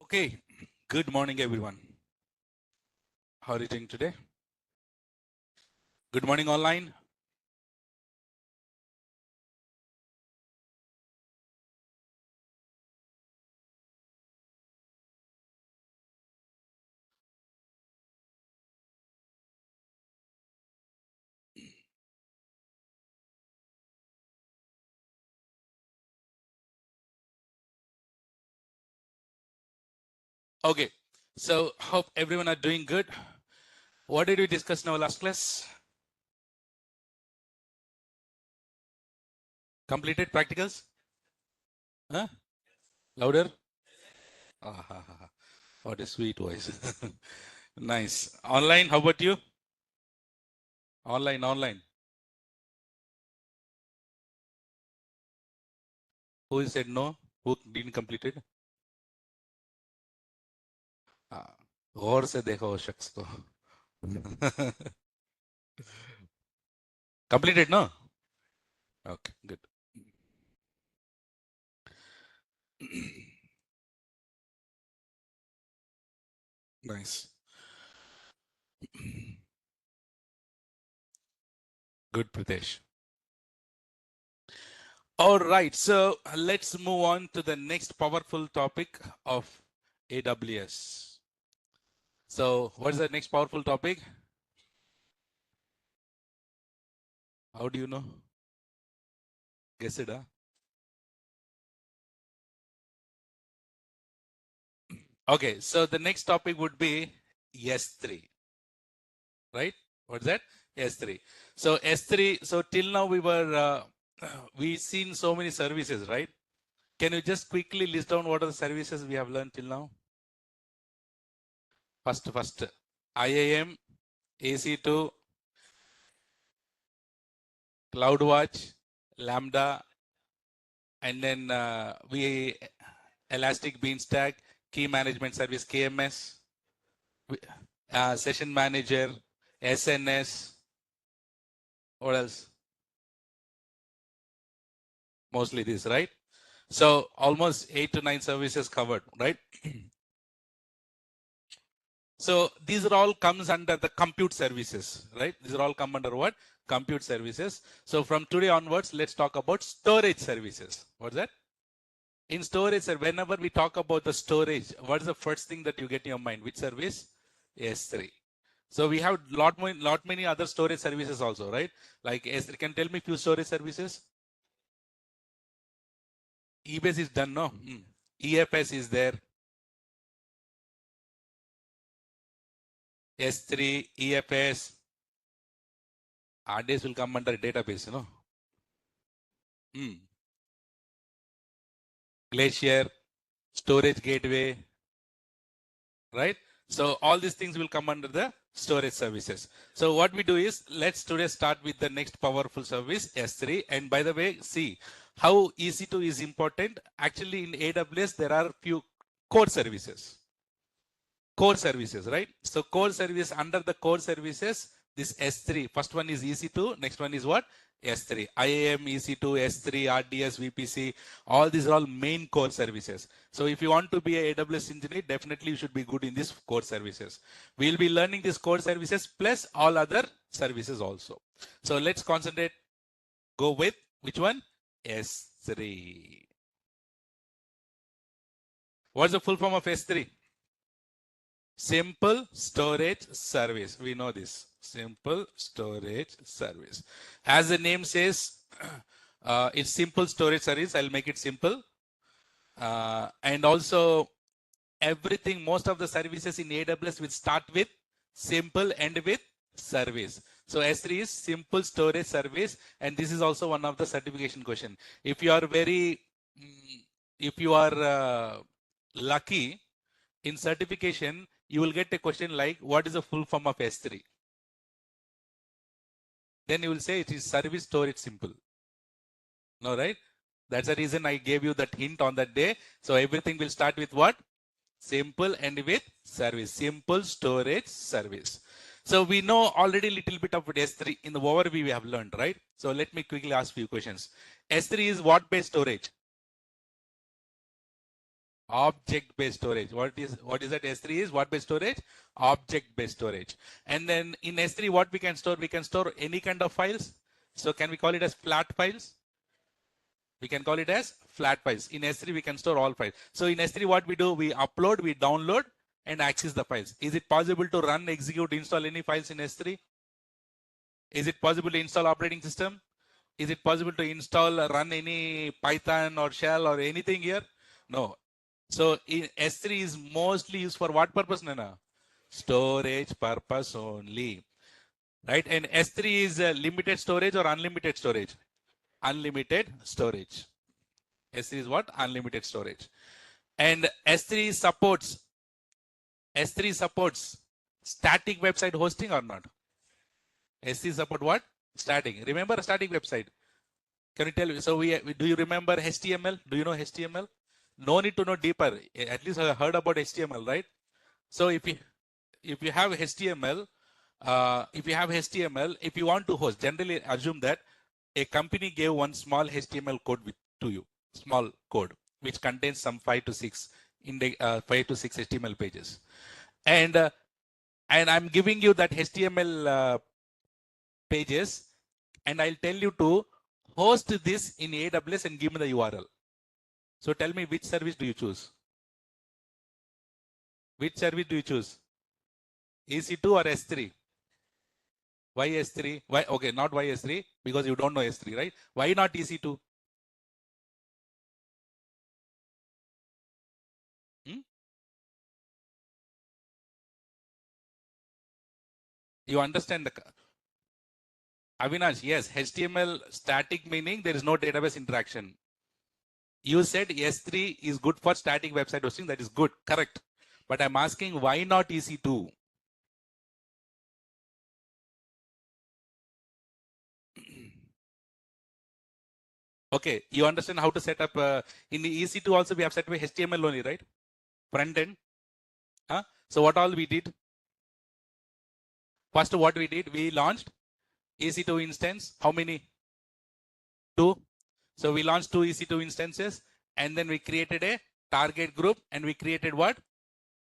Okay, good morning, everyone. How are you doing today? Good morning, online. Okay, so hope everyone are doing good. What did we discuss in our last class? Completed practicals? Huh? Louder? Ah, ha, ha, ha. What a sweet voice. Nice. Online, how about you? Online. Who said no? Who didn't complete it? हाँ, गौर से देखो उस शख्स को. Completed, no? Okay, good. Nice. Good, Pritesh. All right, so let's move on to the next powerful topic of AWS. So, what's the next powerful topic? How do you know? Guess it, huh? Okay, so the next topic would be S3, right? What's that? S3. So S3. So till now we seen so many services, right? Can you just quickly list down what are the services we have learned till now? First, IAM, AC2, CloudWatch, Lambda, and then we Elastic Beanstalk, Key Management Service, KMS, Session Manager, SNS. What else? Mostly this, right? So almost 8 to 9 services covered, right? So these are all comes under the compute services, right? These are all come under what? Compute services. So from today onwards, let's talk about storage services. What's that? In storage, sir, whenever we talk about the storage, what is the first thing that you get in your mind? Which service? S3. So we have lot many other storage services also, right? Like S3. Can you tell me few storage services? EBS is done, no? EFS is there. S3, EFS. RDS will come under database, you know. Glacier, storage gateway, right? So all these things will come under the storage services. So what we do is, let's today start with the next powerful service, S3. And by the way, see how EC2 is important. Actually, in AWS, there are few core services. Core services, right? So core service, under the core services, this S3, first one is EC2, next one is what? S3, IAM, EC2, S3, RDS, VPC, all these are all main core services. So if you want to be a AWS engineer, definitely you should be good in these core services. We'll be learning these core services plus all other services also. So let's concentrate, go with which one? S3. What's the full form of S3? Simple storage service. We know this. Simple storage service. As the name says, it's simple storage service. I'll make it simple. And also everything, most of the services in AWS will start with simple and with service. So S3 is simple storage service. And this is also one of the certification question. If you are lucky in certification, you will get a question like, what is the full form of S3? Then you will say it is service storage simple. No, right? That's the reason I gave you that hint on that day. So everything will start with what? Simple and with service. Simple storage service. So we know already a little bit of S3 in the overview we have learned, right? So let me quickly ask few questions. S3 is what based storage? Object-based storage. What is that? S3 is what based storage? Object-based storage. And then in S3, what we can store? We can store any kind of files. So can we call it as flat files? We can call it as flat files. In S3, we can store all files. So in S3, what we do? We upload, we download, and access the files. Is it possible to run, execute, install any files in S3? Is it possible to install operating system? Is it possible to install, run any Python or shell or anything here? No. So in S3 is mostly used for what purpose, Nana? Storage purpose only, right? And S3 is limited storage or unlimited storage? Unlimited storage. S3 is what? Unlimited storage. And S3 supports static website hosting or not? S3 support what? Static. Remember static website? Can you tell me? So do you remember HTML? Do you know HTML? No need to know deeper. At least I heard about HTML, right? So if you have HTML, if you want to host, generally assume that a company gave one small HTML code to you, small code, which contains some 5 to 6 HTML pages, and I'm giving you that HTML pages, and I'll tell you to host this in AWS and give me the URL. So tell me, which service do you choose? Which service do you choose? EC2 or S3? Why S3? Why? Okay, not why S3, because you don't know S3, right? Why not EC2? You understand the Avinash? Yes, HTML static meaning there is no database interaction. You said S3 is good for static website hosting. That is good, correct. But I'm asking, why not EC2? Okay, you understand how to set up in the EC2 also we have set up HTML only, right? Front end. Huh? So what all we did? First, what we did, we launched EC2 instance. How many? 2. So we launched 2 EC2 instances, and then we created a target group, and we created what?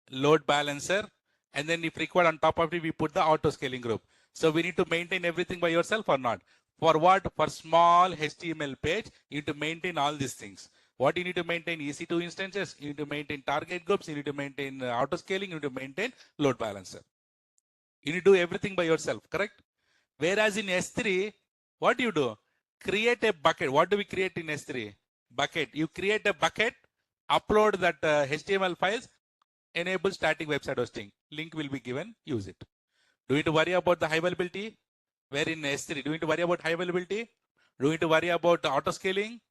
Load balancer. And then if required, on top of it, we put the auto scaling group. So we need to maintain everything by yourself or not? For what? For small HTML page, you need to maintain all these things. What you need to maintain? EC2 instances, you need to maintain target groups, you need to maintain auto scaling, you need to maintain load balancer. You need to do everything by yourself, correct? Whereas in S3, what do you do? Create a bucket. What do we create in S3? Bucket. You create a bucket, upload that HTML files, enable static website hosting. Link will be given, use it. Do you need to worry about the high availability? Where in S3, do you need to worry about high availability? Do you need to worry about auto scaling?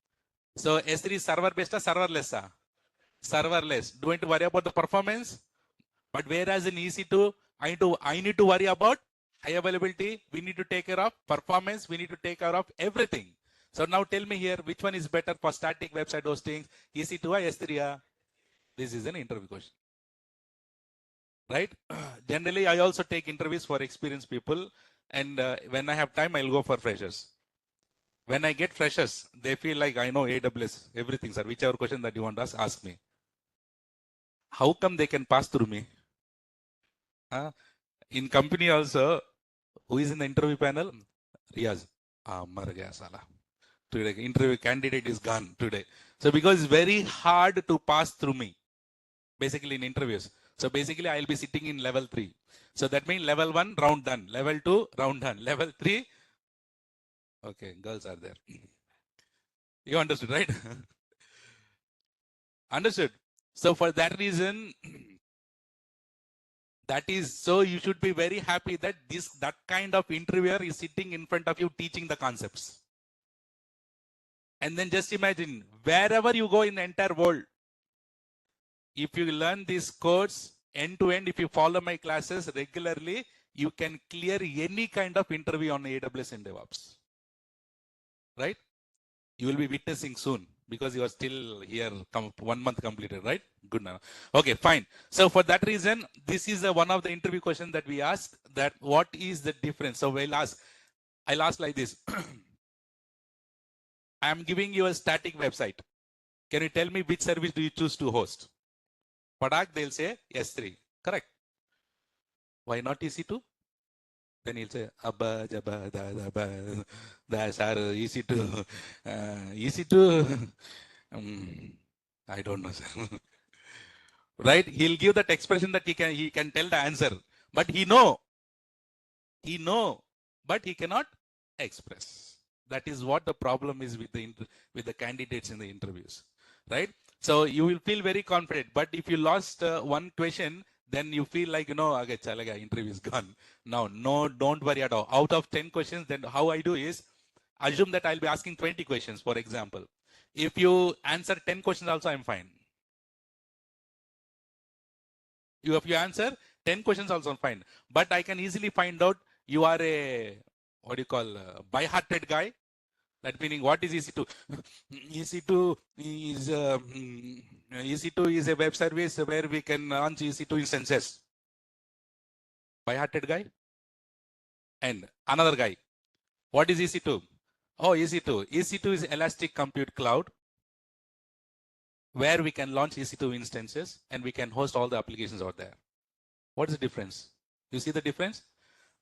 So S3 is server based or serverless? Serverless. Do you need to worry about the performance? But whereas in EC2, I need to worry about high availability. We need to take care of performance. We need to take care of everything. So now tell me here, which one is better for static website hosting? EC2 or S3? This is an interview question. Right? Generally, I also take interviews for experienced people. And when I have time, I'll go for freshers. When I get freshers, they feel like I know AWS, everything, sir. Whichever question that you want to ask me. How come they can pass through me? In company also, who is in the interview panel? Riaz. Mar gaya sala. Today, interview candidate is gone today. So because it's very hard to pass through me, basically in interviews. So basically I'll be sitting in level 3. So that means level 1, round done. Level 2, round done. Level 3, okay, girls are there. You understood, right? Understood. So for that reason, that is, so you should be very happy that that kind of interviewer is sitting in front of you teaching the concepts. And then just imagine, wherever you go in the entire world, if you learn these codes end to end, if you follow my classes regularly, you can clear any kind of interview on AWS and DevOps. Right? You will be witnessing soon because you are still here, 1 month completed, right? Good now. Okay, fine. So for that reason, this is one of the interview questions that we asked, that what is the difference? So I'll ask like this. I am giving you a static website. Can you tell me which service do you choose to host? Padak, they'll say S3. Correct. Why not EC2? Then he'll say, Abba, Jabba, da, sir, EC2. EC2. I don't know, sir. Right? He'll give that expression that he can tell the answer. But he know, but he cannot express. That is what the problem is with the candidates in the interviews, right? So you will feel very confident. But if you lost one question, then you feel like, okay, chalega, interview is gone. Now, no, don't worry at all. Out of 10 questions, then how I do is, assume that I'll be asking 20 questions, for example. If you answer 10 questions also, I'm fine. If you answer 10 questions also, I'm fine. But I can easily find out you are a, by-hearted guy. That meaning, what is EC2? EC2 is EC2 is a web service where we can launch EC2 instances. By-hearted guy. And another guy. What is EC2? Oh, EC2. EC2 is Elastic Compute Cloud, where we can launch EC2 instances and we can host all the applications out there. What is the difference? You see the difference?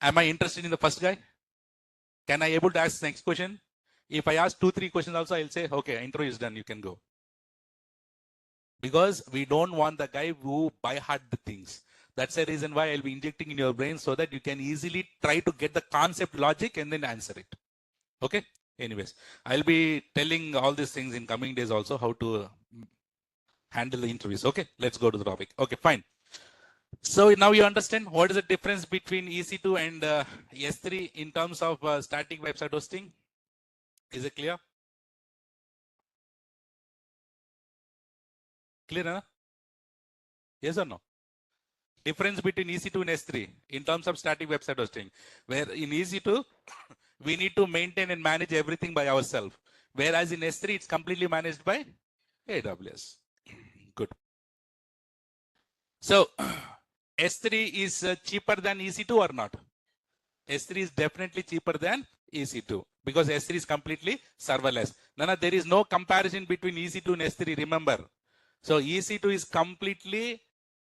Am I interested in the first guy? Can I able to ask the next question? If I ask 2-3 questions also, I'll say, okay, interview is done, you can go. Because we don't want the guy who by heart the things. That's the reason why I'll be injecting in your brain so that you can easily try to get the concept logic and then answer it. Okay. Anyways, I'll be telling all these things in coming days also how to handle the interviews. Okay. Let's go to the topic. Okay, fine. So now you understand what is the difference between EC2 and S3 in terms of static website hosting. Is it clear? Clear, huh? Yes or no? Difference between EC2 and S3 in terms of static website hosting, where in EC2, we need to maintain and manage everything by ourselves. Whereas in S3, it's completely managed by AWS. Good. So S3 is cheaper than EC2 or not? S3 is definitely cheaper than EC2 because S3 is completely serverless. Nana, there is no comparison between EC2 and S3, remember. So EC2 is completely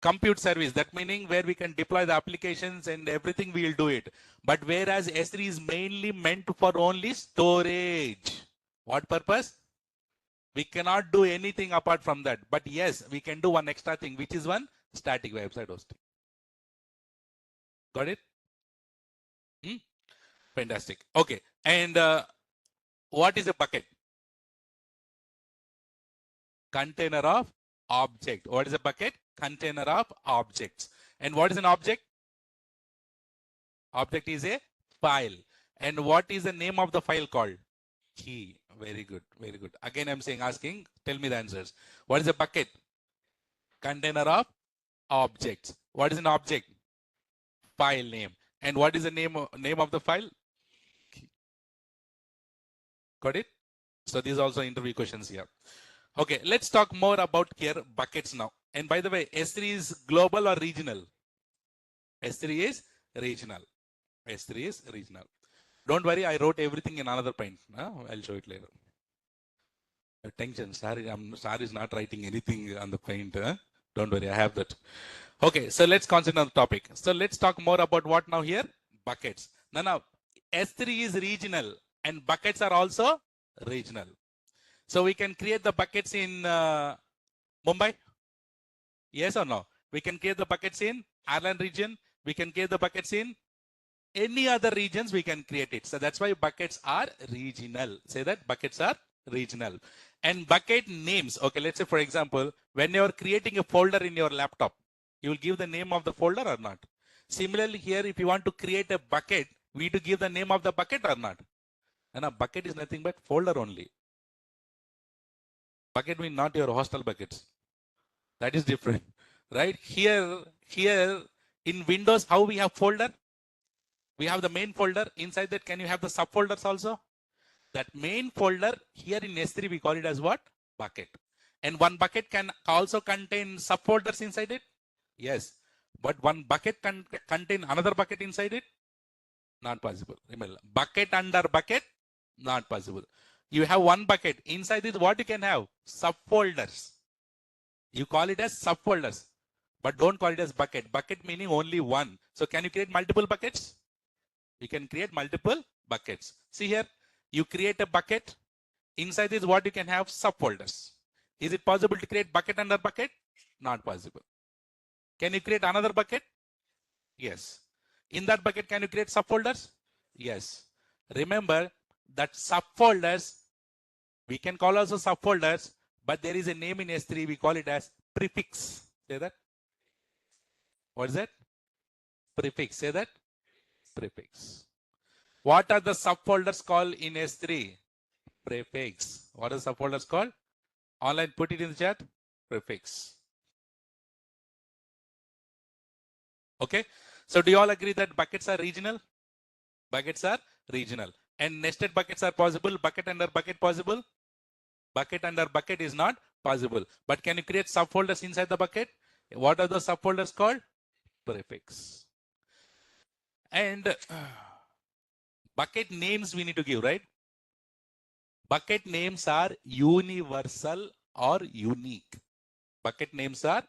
compute service. That meaning where we can deploy the applications and everything, we will do it. But whereas S3 is mainly meant for only storage. What purpose? We cannot do anything apart from that. But yes, we can do one extra thing, which is one static website hosting. Got it? Fantastic. Okay. And what is a bucket? Container of object. What is a bucket? Container of objects. And what is an object? Object is a file. And what is the name of the file called? Key. Very good. Very good. Again, I'm saying, asking, tell me the answers. What is a bucket? Container of objects. What is an object? File name. And what is the name of the file? Key. Got it? So these are also interview questions here. Okay, let's talk more about here buckets now. And by the way, S3 is global or regional? S3 is regional. S3 is regional. Don't worry, I wrote everything in another pen. I'll show it later. Attention, sorry, sorry is not writing anything on the paint. Don't worry, I have that. Okay, so let's concentrate on the topic. So let's talk more about what now here? Buckets. Now, S3 is regional and buckets are also regional. So we can create the buckets in Mumbai. Yes or no? We can create the buckets in Ireland region. We can create the buckets in any other regions. We can create it. So that's why buckets are regional. Say that buckets are regional. And bucket names. Okay, let's say for example, when you're creating a folder in your laptop, you will give the name of the folder or not? Similarly here, if you want to create a bucket, we need to give the name of the bucket or not? And a bucket is nothing but folder only. Bucket means not your hostel buckets. That is different, right? Here in Windows, how we have folder? We have the main folder. Inside that, can you have the subfolders also? That main folder here in S3, we call it as what? Bucket. And one bucket can also contain subfolders inside it. Yes. But one bucket can contain another bucket inside it. Not possible. Remember, bucket under bucket, not possible. You have one bucket. Inside this, what you can have? Subfolders. You call it as subfolders, but don't call it as bucket. Bucket meaning only one. So can you create multiple buckets? You can create multiple buckets. See here, you create a bucket. Inside this, what you can have? Subfolders. Is it possible to create bucket under bucket? Not possible. Can you create another bucket? Yes. In that bucket, can you create subfolders? Yes. Remember that subfolders, we can call also subfolders, but there is a name in S3, we call it as prefix. Say that. What is that? Prefix. Say that. Prefix. What are the subfolders called in S3? Prefix. What are the subfolders called? Online, put it in the chat. Prefix. Okay. So do you all agree that buckets are regional? Buckets are regional. And nested buckets are possible. Bucket under bucket possible. Bucket under bucket is not possible. But can you create subfolders inside the bucket? What are the subfolders called? Prefix. And bucket names we need to give, right? Bucket names are universal or unique. Bucket names are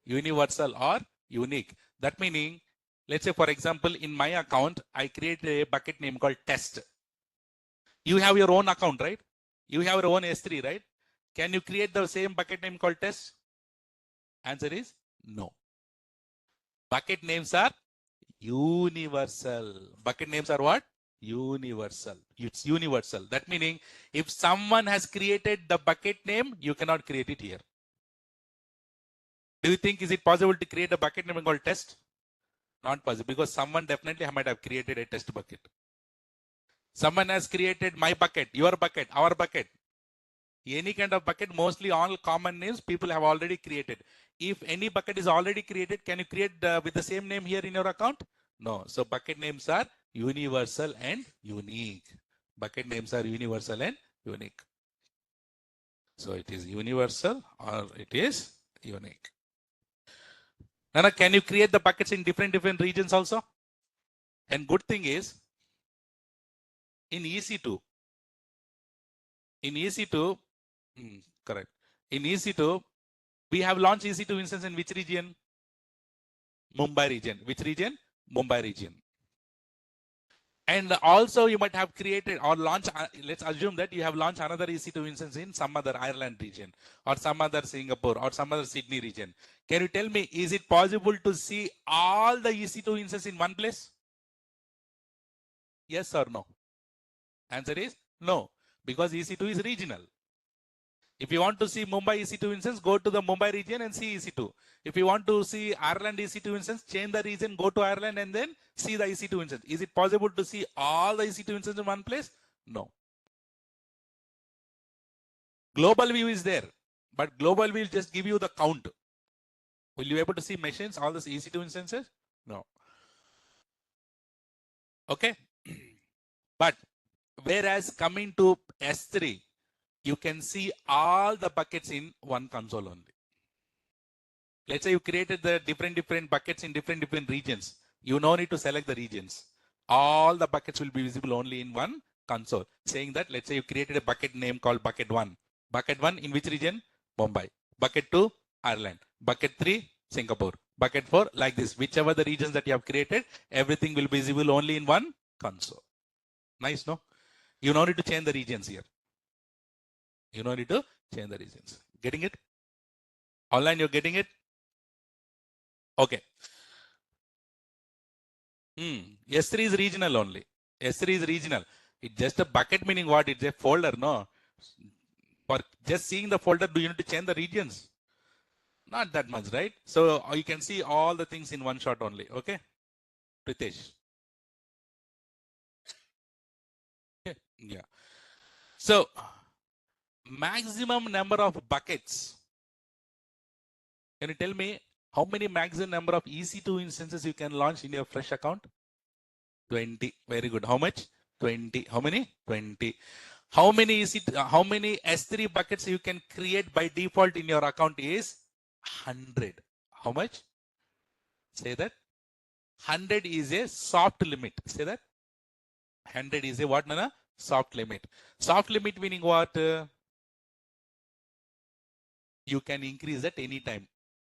universal or unique. That meaning, let's say for example, in my account, I created a bucket name called test. You have your own account, right? You have your own S3, right? Can you create the same bucket name called test? Answer is no. Bucket names are universal. Bucket names are what? Universal. It's universal. That meaning if someone has created the bucket name, you cannot create it here. Do you think is it possible to create a bucket name called test? Not possible, because someone definitely might have created a test bucket. Someone has created my bucket, your bucket, our bucket. Any kind of bucket, mostly all common names people have already created. If any bucket is already created, can you create with the same name here in your account? No. So bucket names are universal and unique. Bucket names are universal and unique. So it is universal or it is unique. Nana, can you create the buckets in different regions also? And good thing is, in EC2, correct. In EC2, we have launched EC2 instance in which region? Mumbai region. Which region? Mumbai region. And also you might have created or launched, let's assume that you have launched another EC2 instance in some other Ireland region or some other Singapore or some other Sydney region. Can you tell me, is it possible to see all the EC2 instances in one place? Yes or no? Answer is no, because EC2 is regional. If you want to see Mumbai EC2 instance, go to the Mumbai region and see EC2. If you want to see Ireland EC2 instance, change the region, go to Ireland and then see the EC2 instance. Is it possible to see all the EC2 instances in one place? No. Global view is there, but global view will just give you the count. Will you be able to see machines, all these EC2 instances? No. Okay. But whereas coming to S3, you can see all the buckets in one console only. Let's say you created the different buckets in different regions. You no need to select the regions. All the buckets will be visible only in one console. Saying that, let's say you created a bucket name called bucket 1. Bucket 1 in which region? Mumbai. Bucket 2, Ireland. Bucket 3, Singapore. Bucket 4, like this. Whichever the regions that you have created, everything will be visible only in one console. Nice, no? You no need to change the regions here. You no need to change the regions. Getting it? Online, you're getting it? Okay. S3 is regional only. S3 is regional. It's just a bucket, meaning what? It's a folder, no? For just seeing the folder, do you need to change the regions? Not that much, right? So you can see all the things in one shot only. Okay, Pritesh. Okay. Yeah. So maximum number of buckets. Can you tell me how many maximum number of EC2 instances you can launch in your fresh account? 20. Very good. How much? 20. How many? 20. How many how many S3 buckets you can create by default in your account is 100. How much? Say that. 100 is a soft limit. Say that. 100 is a what, Nana? Soft limit. Soft limit meaning what? You can increase at any time.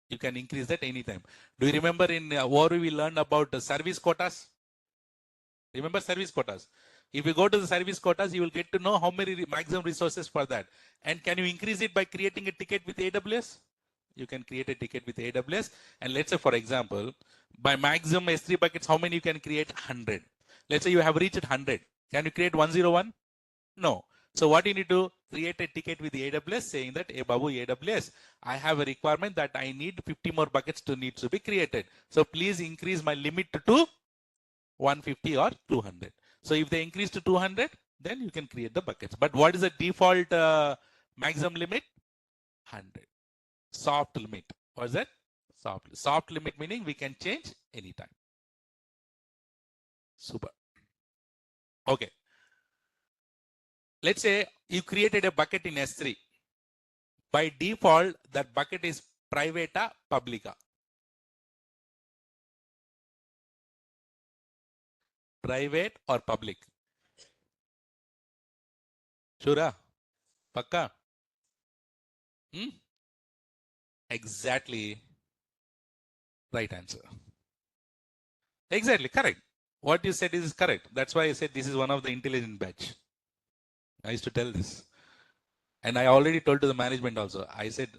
You can increase that anytime. Do you remember in overview we learned about the service quotas? Remember service quotas? If you go to the service quotas, you will get to know how many maximum resources for that. And can you increase it by creating a ticket with AWS? You can create a ticket with AWS. And let's say, for example, by maximum S3 buckets, how many you can create? 100. Let's say you have reached 100. Can you create 101? No. So what you need to create a ticket with the AWS saying that, hey, Babu, AWS, I have a requirement that I need 50 more buckets to need to be created. So please increase my limit to 150 or 200. So if they increase to 200, then you can create the buckets. But what is the default maximum limit? 100. Soft limit. What is that? Soft limit meaning we can change anytime. Super. Okay. Let's say you created a bucket in S3. By default, that bucket is private publica. Private or public? Sure? Pakka? Exactly. Right answer. Exactly, correct. What you said is correct. That's why I said this is one of the intelligent batch. I used to tell this. And I already told to the management also. I said,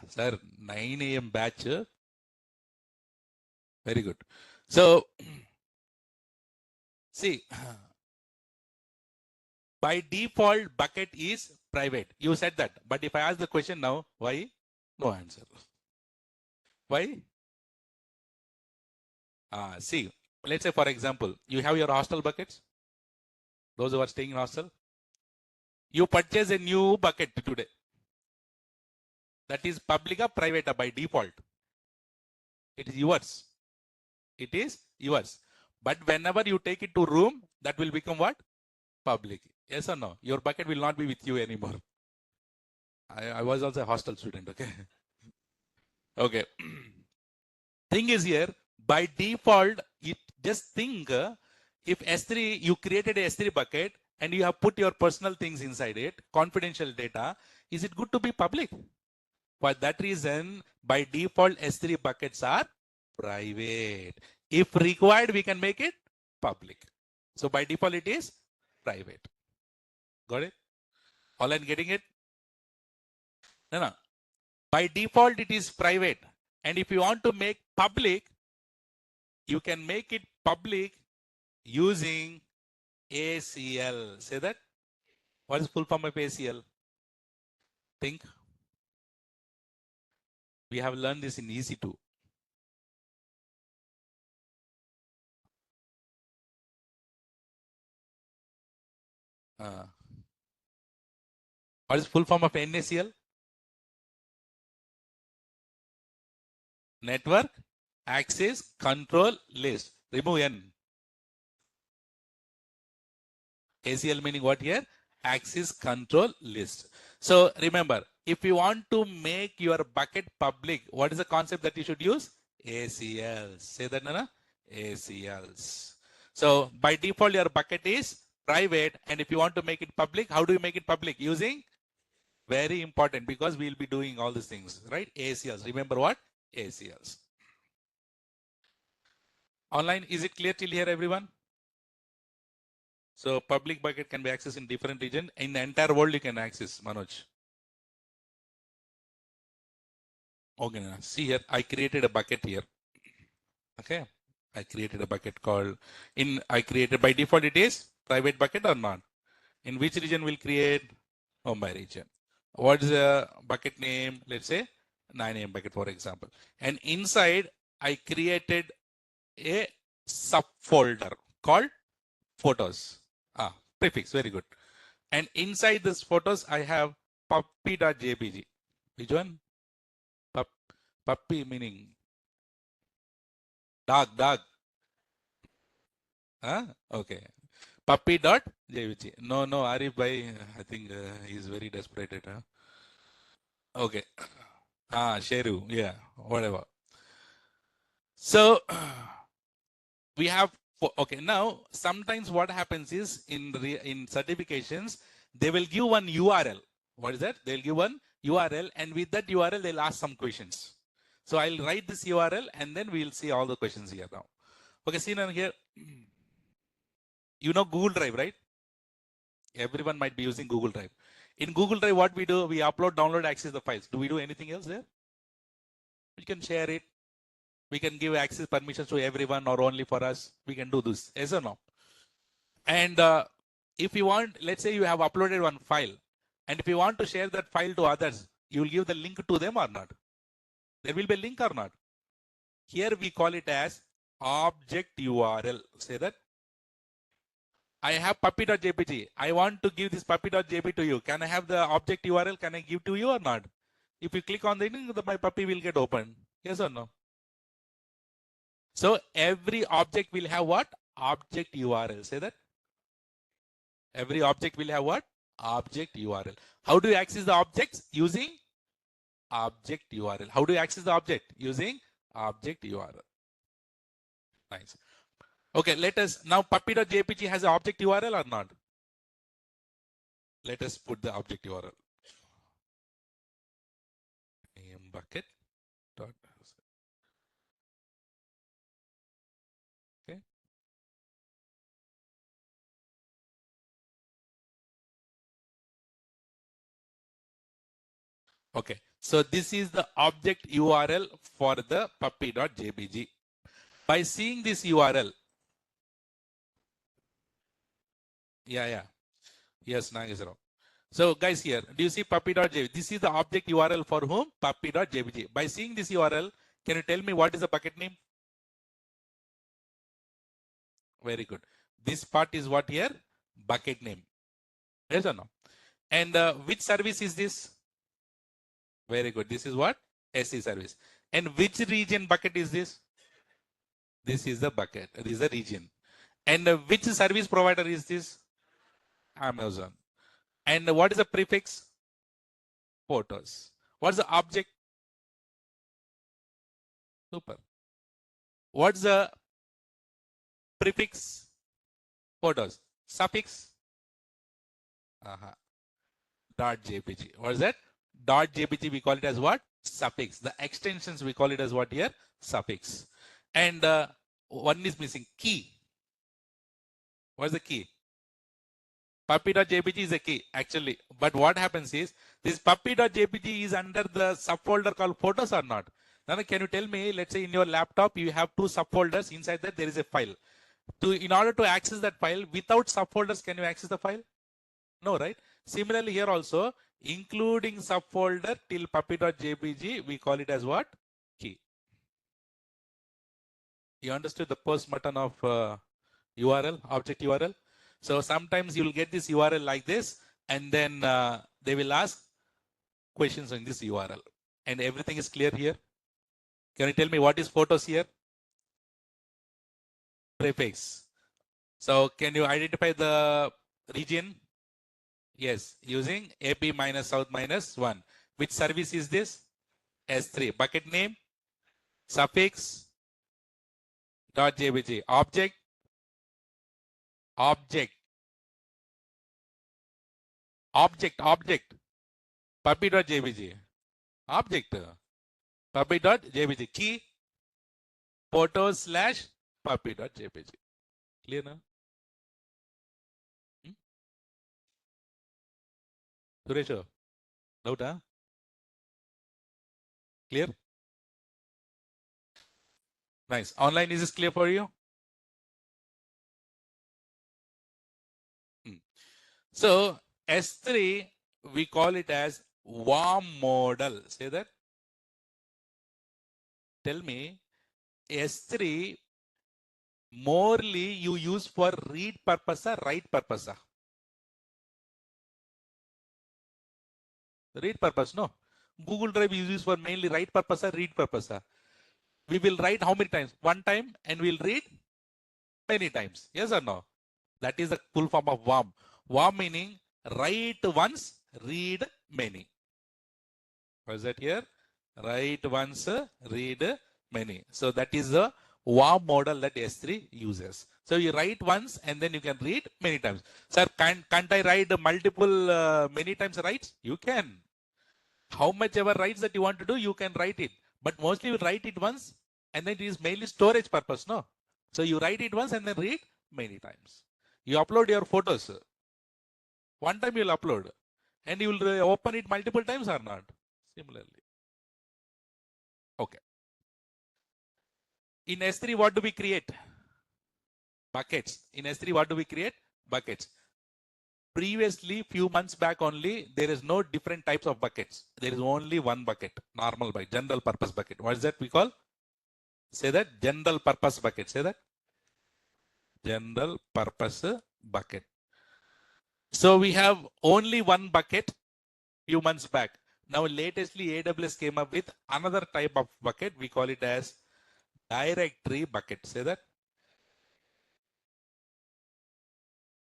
sir, 9 a.m. batch. Very good. So, see, by default, bucket is private. You said that. But if I ask the question now, why? No answer. Why? See, let's say, for example, you have your hostel buckets. Those who are staying in hostel. You purchase a new bucket today. That is public or private by default. It is yours. It is yours. But whenever you take it to room, that will become what? Public. Yes or no? Your bucket will not be with you anymore. I was also a hostel student, okay? Okay. Thing is here, by default, it just think if S3, you created a S3 bucket and you have put your personal things inside it, confidential data, is it good to be public? For that reason, by default, S3 buckets are private. If required, we can make it public. So by default, it is private. Got it? All I'm getting it? No. By default, it is private. And if you want to make public, you can make it public using ACL. Say that. What is full form of ACL? Think. We have learned this in EC2. What is full form of NACL? Network Access Control List. Remove N. ACL meaning what here? Access Control List. So remember, if you want to make your bucket public, what is the concept that you should use? ACLs. Say that, Nana? ACLs. So by default, your bucket is private. And if you want to make it public, how do you make it public? Using very important, because we'll be doing all these things, right? ACLs. Remember what? ACLs. Online, is it clear till here, everyone? So public bucket can be accessed in different region. In the entire world, you can access, Manoj. Okay, see here, I created a bucket here. Okay, I created a bucket called, I created by default, it is private bucket or not? In which region will create? Mumbai region. What is the bucket name? Let's say 9 a.m. bucket, for example. And inside, I created a subfolder called photos. Prefix, very good. And inside this photos, I have puppy.jpg. Which one? Puppy meaning dog. Okay. Puppy.jpg. No, Arif bhai, I think he's very desperate. Okay. Sheru, yeah, whatever. So we have Okay, now sometimes what happens is in certifications, they will give one URL. What is that? They'll give one URL, and with that URL, they'll ask some questions. So I'll write this URL, and then we'll see all the questions here now. Okay, see now here. You know Google Drive, right? Everyone might be using Google Drive. In Google Drive, what we do, we upload, download, access the files. Do we do anything else there? We can share it. We can give access permissions to everyone or only for us. We can do this. Yes or no? And if you want, let's say you have uploaded one file, and if you want to share that file to others, you will give the link to them or not? There will be a link or not? Here we call it as object URL. Say that. I have puppy.jpg. I want to give this puppy.jpg to you. Can I have the object URL? Can I give to you or not? If you click on the link, my puppy will get open. Yes or no? So every object will have what? Object URL. Say that. Every object will have what? Object URL. How do you access the objects? Using object URL. How do you access the object? Using object URL. Nice. Okay, let us now puppy.jpg has an object URL or not? Let us put the object URL. Bucket. Okay. Okay. So this is the object URL for the puppy.jpg. By seeing this URL, yeah. Yes, Nageswara. So guys here, do you see puppy.jpg? This is the object URL for whom? Puppy.jpg. By seeing this URL, can you tell me what is the bucket name? Very good. This part is what here? Bucket name. Yes or no? And which service is this? Very good. This is what? SE service. And which region bucket is this? This is the bucket. This is the region. And which service provider is this? Amazon. And what is the prefix? Photos. What's the object? Super. What's the prefix? Photos. Suffix? .jpg. What is that? .jpg, we call it as what? Suffix. The extensions, we call it as what here? Suffix. And one is missing. Key. What's the key? Puppy.jpg is a key, actually. But what happens is, this puppy.jpg is under the subfolder called photos or not? Now, can you tell me, let's say in your laptop, you have two subfolders. Inside that, there is a file. In order to access that file, without subfolders, can you access the file? No, right? Similarly, here also, including subfolder till puppy.jpg, we call it as what? Key. You understood the post button of URL, object URL? So sometimes you will get this URL like this, and then they will ask questions on this URL. And everything is clear here. Can you tell me what is photos here? Prefix. So can you identify the region? Yes, using AP minus South minus 1. Which service is this? S3. Bucket name? Suffix? .jpg. Object? Object. Puppy.jpg. Object. Puppy.jpg. Key? Photos / puppy.jpg. Clear now? Suresh, doubt, huh? Clear? Nice. Online, is this clear for you? So S3, we call it as warm model. Say that. Tell me, S3 morely you use for read purpose or write purpose? Read purpose, no. Google Drive you use for mainly write purpose or read purpose? We will write how many times? One time, and we'll read many times. Yes or no? That is the full form of warm. Warm meaning write once, read many. What is that here? Write once, read many. So that is the warm model that S3 uses. So you write once and then you can read many times. Sir, can't I write multiple many times writes? You can. How much ever writes that you want to do, you can write it. But mostly you write it once and then it is mainly storage purpose, no? So you write it once and then read many times. You upload your photos. One time you'll upload and you will open it multiple times or not? Similarly. Okay. In S3, what do we create? Buckets. In S3, what do we create? Buckets. Previously, few months back only, there is no different types of buckets. There is only one bucket, normal bucket, general purpose bucket. What is that we call? Say that, general purpose bucket. Say that. General purpose bucket. So we have only one bucket few months back. Now latestly AWS came up with another type of bucket. We call it as directory bucket. Say that.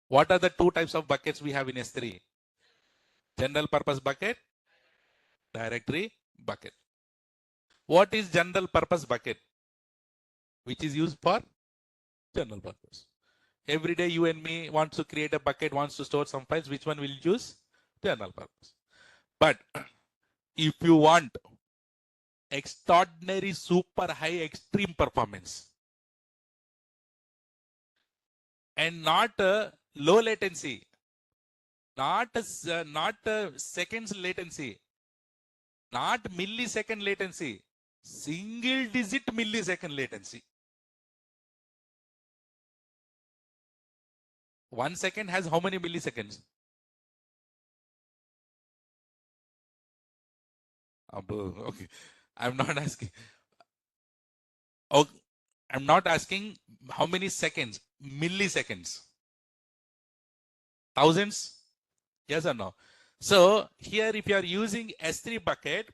What are the two types of buckets we have in S3? General purpose bucket, directory bucket. What is general purpose bucket? Which is used for general purpose. Every day you and me wants to create a bucket, wants to store some files. Which one will you use? General purpose. But if you want extraordinary, super high, extreme performance and not low latency, not seconds latency, not millisecond latency, single digit millisecond latency. 1 second has how many milliseconds? Okay, I'm not asking. Okay, I'm not asking how many seconds, milliseconds. Thousands? Yes or no? So here, if you are using S3 bucket,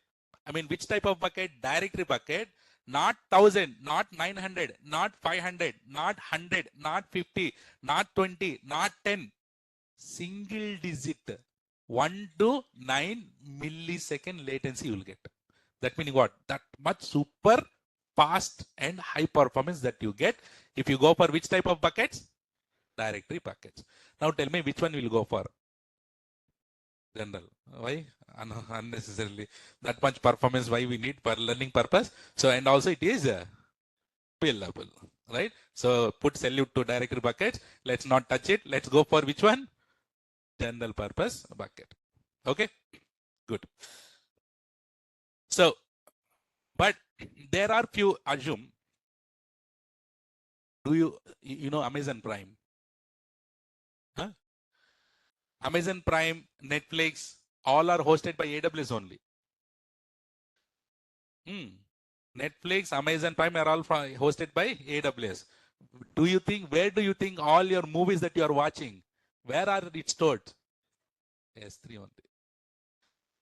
I mean, which type of bucket? Directory bucket, not 1000, not 900, not 500, not 100, not 50, not 20, not 10, single digit, 1 to 9 millisecond latency you will get. That meaning what? That much super fast and high performance that you get if you go for which type of buckets? Directory buckets. Now tell me which one will go for? General. Why? Unnecessarily. That much performance, why we need for learning purpose. So, and also it is pillable, right? So put salute to directory buckets. Let's not touch it. Let's go for which one? General purpose bucket. Okay, good. So, but there are few, assume, do you know Amazon Prime? Huh? Amazon Prime, Netflix, all are hosted by AWS only. Netflix, Amazon Prime are all hosted by AWS. Do you think, where do you think all your movies that you are watching, where are it stored? S3 only.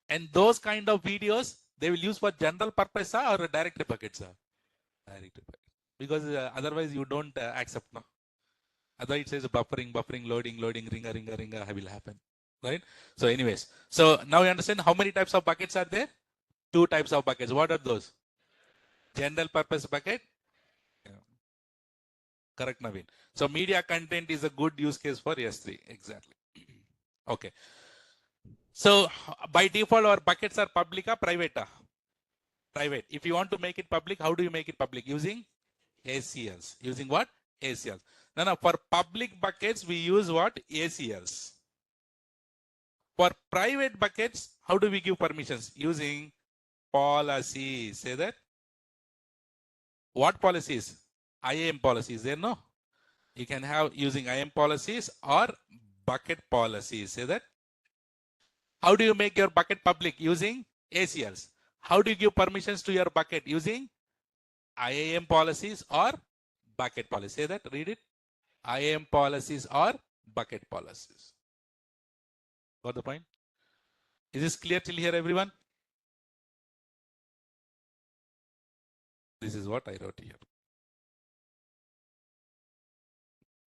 And those kind of videos, they will use for general purpose or directory buckets? Directory bucket. Because otherwise you don't accept, no? Otherwise it says buffering, loading, ringa will happen, right? So anyways, so now you understand how many types of buckets are there? Two types of buckets. What are those? General purpose bucket. Yeah. Correct, Naveen. So media content is a good use case for S3. Exactly. Okay. So by default, our buckets are public or private? Private. If you want to make it public, how do you make it public? Using ACLs. Using what? ACLs. Now, for public buckets, we use what? ACLs. For private buckets, how do we give permissions? Using policies. Say that. What policies? IAM policies. There, no? You can have using IAM policies or bucket policies. Say that. How do you make your bucket public? Using ACLs. How do you give permissions to your bucket? Using IAM policies or bucket policies. Say that. Read it. IAM policies or bucket policies. Got the point? Is this clear till here, everyone? This is what I wrote here.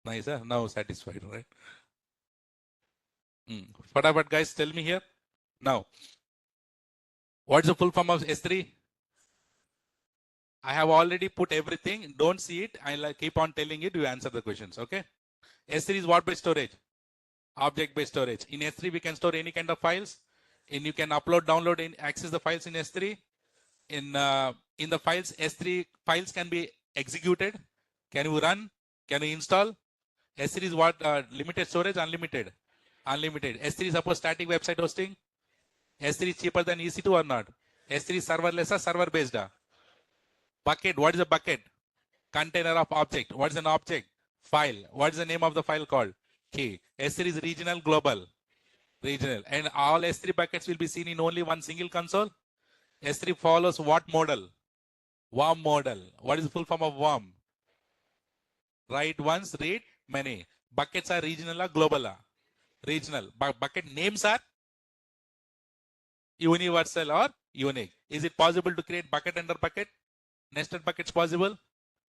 Nice, huh? Now satisfied, right? Fatapat, guys, tell me here. Now, what's the full form of S3? I have already put everything. Don't see it. I'll keep on telling it. You answer the questions. Okay. S3 is what based storage? Object based storage. In S3, we can store any kind of files. And you can upload, download, and access the files in S3. In the files, S3 files can be executed. Can you run? Can you install? S3 is what? Limited storage, unlimited. Unlimited. S3 suppose static website hosting. S3 is cheaper than EC2 or not? S3 is serverless or server based? Bucket. What is a bucket? Container of object. What is an object? File. What is the name of the file called? Key. S3 is regional, global. Regional. And all S3 buckets will be seen in only one single console. S3 follows what model? WORM model. What is the full form of WORM? Write once, read many. Buckets are regional or global? Regional. Bucket names are universal or unique. Is it possible to create bucket under bucket? Nested buckets possible?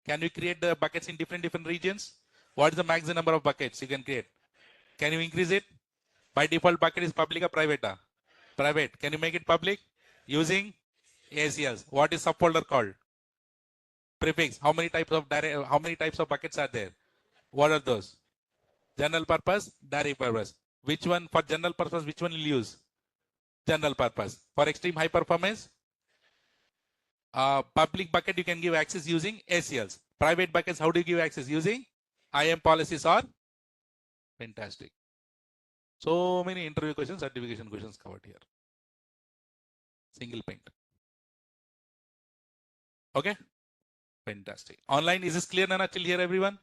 Can you create the buckets in different regions? What is the maximum number of buckets you can create? Can you increase it? By default, bucket is public or private? Private. Can you make it public? Using ACLs. What is subfolder called? Prefix. How many types of buckets are there? What are those? General purpose, direct purpose. Which one for general purpose? Which one will use? General purpose. For extreme high performance, public bucket you can give access using ACLs. Private buckets, how do you give access? Using IAM policies or? Fantastic. So many interview questions, certification questions covered here. Single paint. Okay. Fantastic. Online, is this clear, Nana, till here, everyone?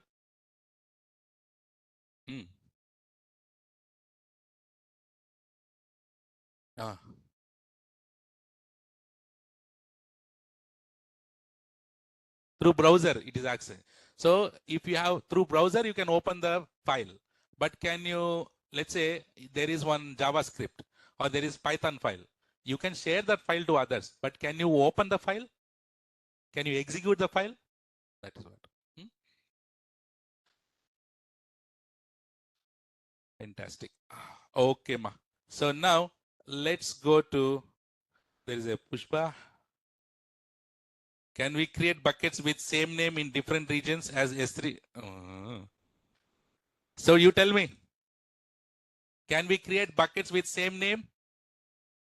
Through browser, it is access. So if you have through browser, you can open the file. But can you, let's say there is one JavaScript or there is Python file. You can share that file to others, but can you open the file? Can you execute the file? That is what. Fantastic. Okay, ma. So now let's go to, there is a Pushpa. Can we create buckets with same name in different regions as S3? So you tell me, can we create buckets with same name?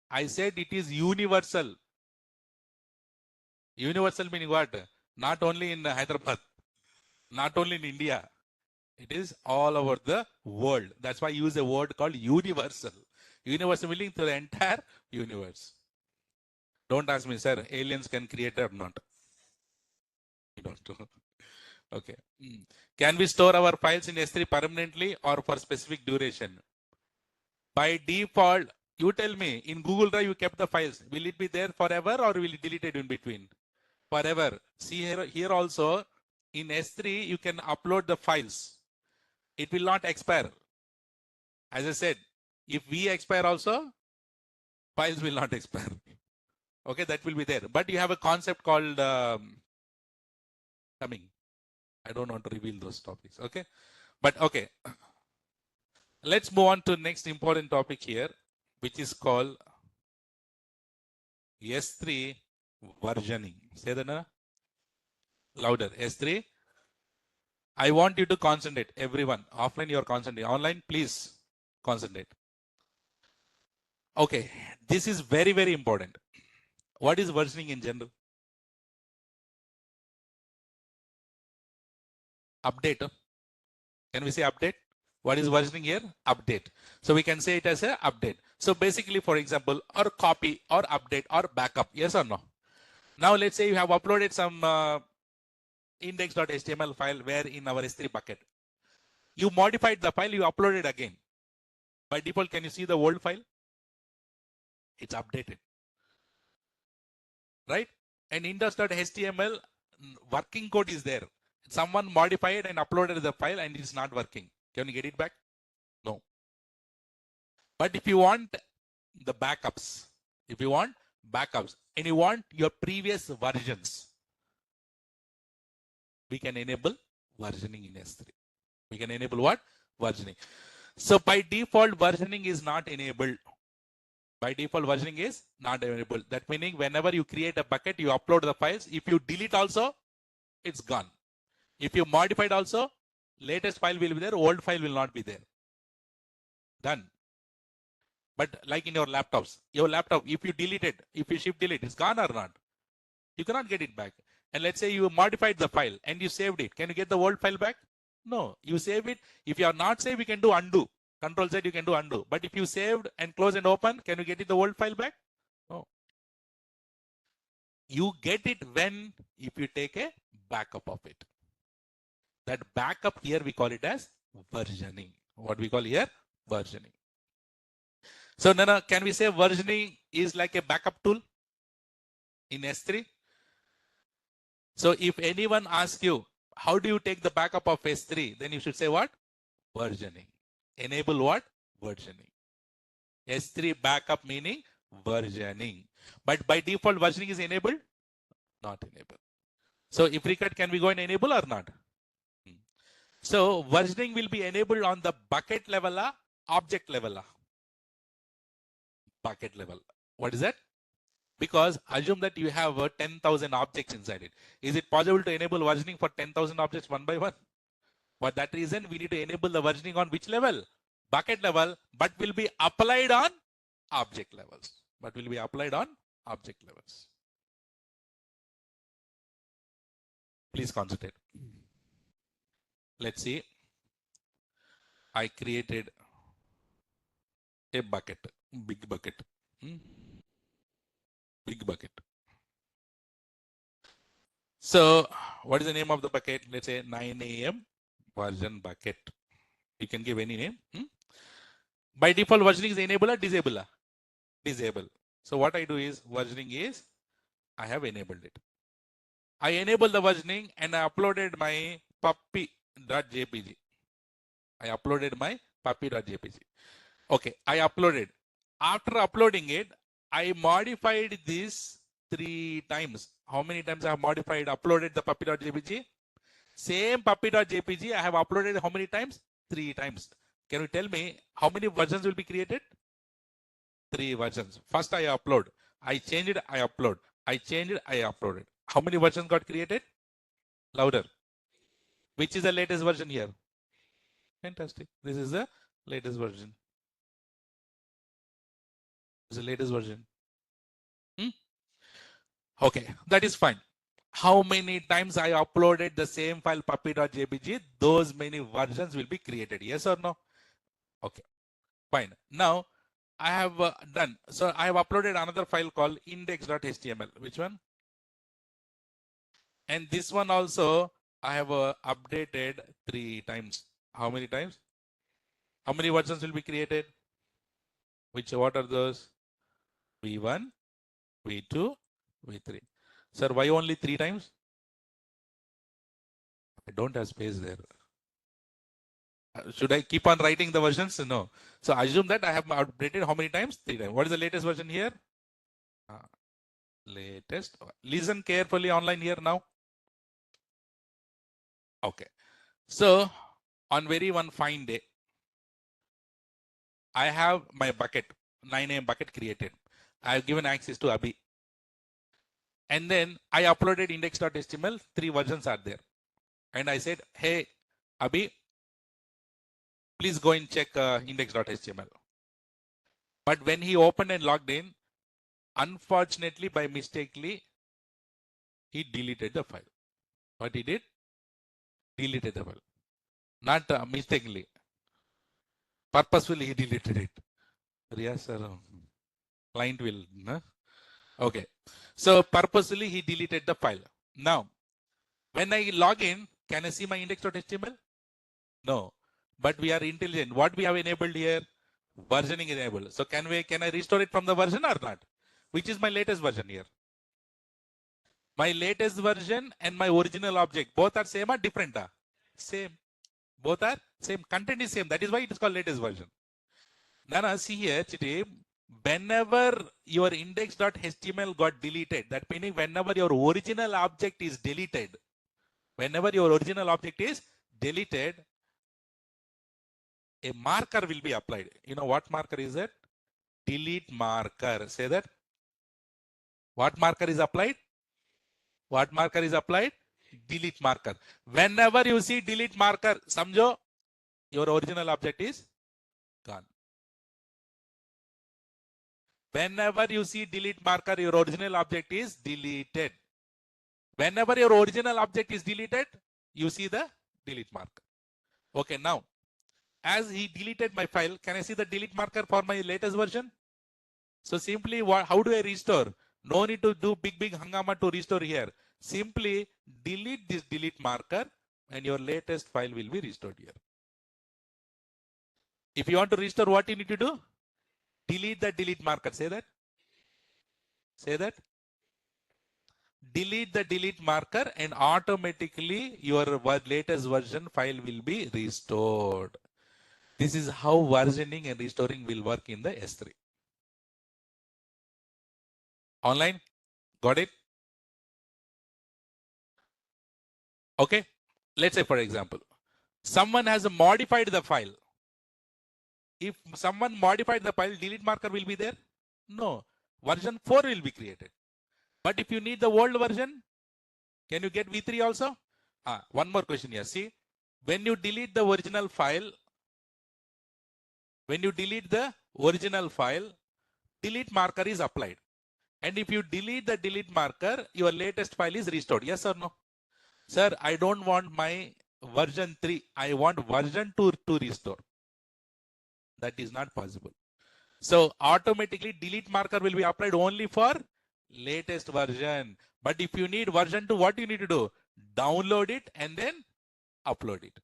I said it is universal. Universal meaning what? Not only in Hyderabad, not only in India. It is all over the world. That's why I use a word called universal. Universal meaning to the entire universe. Don't ask me, sir, aliens can create or not. You don't know. Okay. Can we store our files in S3 permanently or for specific duration? By default, you tell me, in Google Drive, you kept the files. Will it be there forever or will it delete it in between? Forever. See here also, in S3, you can upload the files. It will not expire. As I said, if we expire also, files will not expire. Okay, that will be there. But you have a concept called coming. I don't want to reveal those topics. Okay, but okay. Let's move on to next important topic here, which is called S3 versioning. Say that, na? Louder. S3. I want you to concentrate. Everyone. Offline, you are concentrating. Online, please concentrate. Okay. This is very, very important. What is versioning in general? Update. Can we say update? What is versioning here? Update. So we can say it as a update. So basically, for example, or copy or update or backup. Yes or no? Now let's say you have uploaded some index.html file where in our S3 bucket. You modified the file, you uploaded again. By default, can you see the old file? It's updated. Right? And index.html working code is there. Someone modified and uploaded the file and it's not working. Can you get it back? No. But if you want the backups, and you want your previous versions, we can enable versioning in S3. We can enable what? Versioning. So by default, versioning is not enabled. By default, versioning is not enabled. That meaning whenever you create a bucket, you upload the files. If you delete also, it's gone. If you modified also, latest file will be there, old file will not be there. Done. But like in your laptop, if you delete it, if you shift delete, it's gone or not? You cannot get it back. And let's say you modified the file and you saved it. Can you get the old file back? No, you save it. If you are not saved, you can do undo. Control Z, you can do undo. But if you saved and close and open, can you get it the old file back? No. You get it when, if you take a backup of it. That backup here, we call it as versioning. What we call here? Versioning. So Nana, can we say versioning is like a backup tool in S3? So if anyone asks you, how do you take the backup of S3? Then you should say what? Versioning. Enable what? Versioning. S3 backup meaning versioning. But by default, versioning is enabled? Not enabled. So if record, can we go and enable or not? So versioning will be enabled on the bucket level, object level. Bucket level. What is that? Because assume that you have 10,000 objects inside it. Is it possible to enable versioning for 10,000 objects one by one? For that reason, we need to enable the versioning on which level? Bucket level, but will be applied on object levels. But will be applied on object levels. Please concentrate. Let's see. I created a bucket, big bucket. Big bucket. So what is the name of the bucket? Let's say 9 a.m. version bucket. You can give any name. By default, versioning is enable or disable? Disable. So what I do is versioning is I have enabled it. I enabled the versioning and I uploaded my puppy.jpg. I uploaded my puppy.jpg. Okay, I uploaded. After uploading it, I modified this 3 times. How many times I have modified, uploaded the puppy.jpg? Same puppy.jpg I have uploaded how many times? 3 times. Can you tell me how many versions will be created? 3 versions. First I upload. I change it, I upload. I change it, I uploaded. How many versions got created? Louder. Which is the latest version here? Fantastic. This is the latest version. This is the latest version. Okay, that is fine. How many times I uploaded the same file puppy.jpg, those many versions will be created. Yes or no? Okay, fine. Now I have done. So I have uploaded another file called index.html. Which one? And this one also I have updated 3 times. How many times? How many versions will be created? What are those? V1, V2, V3. Sir, why only 3 times? I don't have space there. Should I keep on writing the versions? No. So assume that I have updated how many times? 3 times. What is the latest version here? Latest. Listen carefully online here now. Okay. So on very one fine day, I have my bucket, 9 a.m. bucket created. I have given access to Abhi. And then I uploaded index.html. 3 versions are there. And I said, hey, Abhi, please go and check index.html. But when he opened and logged in, unfortunately, by mistakenly, he deleted the file. What he did? Deleted the file. Not mistakenly. Purposefully, he deleted it. Yes, sir. Client will. No? Okay. So, purposefully, he deleted the file. Now, when I log in, can I see my index.html? No. But we are intelligent. What we have enabled here? Versioning is enabled. So, can I restore it from the version or not? Which is my latest version here? My latest version and my original object, both are same or different? Same. Both are same. Content is same. That is why it is called latest version. Now, see here, Chiti, whenever your index.html got deleted, that meaning whenever your original object is deleted, a marker will be applied. You know what marker is it? delete marker. Say that. What marker is applied? What marker is applied? Delete marker. Whenever you see delete marker, samjho, your original object is gone. Whenever you see delete marker, your original object is deleted. Whenever your original object is deleted, you see the delete marker. Okay, now, as he deleted my file, can I see the delete marker for my latest version? So simply, how do I restore? No need to do big hangama to restore here. Simply delete this delete marker and your latest file will be restored here. If you want to restore, what you need to do? Delete the delete marker. Say that. Say that. Delete the delete marker and automatically your latest version file will be restored. This is how versioning and restoring will work in the S3. Online? Got it? Okay. Let's say, for example, someone has modified the file. If someone modified the file, delete marker will be there? No. Version 4 will be created. But if you need the old version, can you get V3 also? One more question here. See, when you delete the original file, delete marker is applied. And if you delete the delete marker, your latest file is restored. Yes or no? Sir, I don't want my version 3. I want version 2 to restore. That is not possible. So automatically delete marker will be applied only for latest version. But if you need version 2, what you need to do? Download it and then upload it.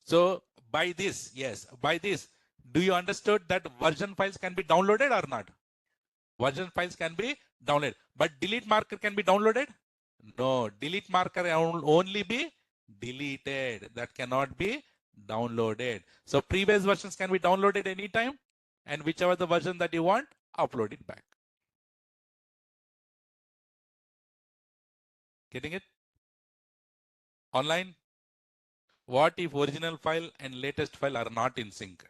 So by this, yes, by this, do you understood that version files can be downloaded or not? Version files can be downloaded, but delete marker can be downloaded? No, delete marker will only be deleted. That cannot be downloaded. So previous versions can be downloaded anytime, and whichever the version that you want, upload it back. Getting it? Online? What if original file and latest file are not in sync?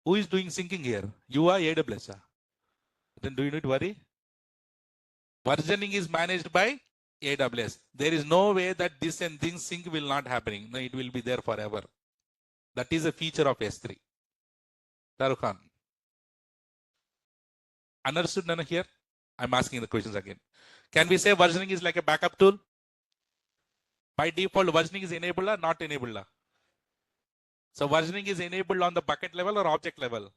Who is doing syncing here? You are AWS. Then do you need to worry? Versioning is managed by AWS. There is no way that this and this sync will not happening. No, it will be there forever. That is a feature of S3. Tarukhan. Understood none here? I'm asking the questions again. Can we say versioning is like a backup tool? By default, versioning is enabled or not enabled? So versioning is enabled on the bucket level or object level?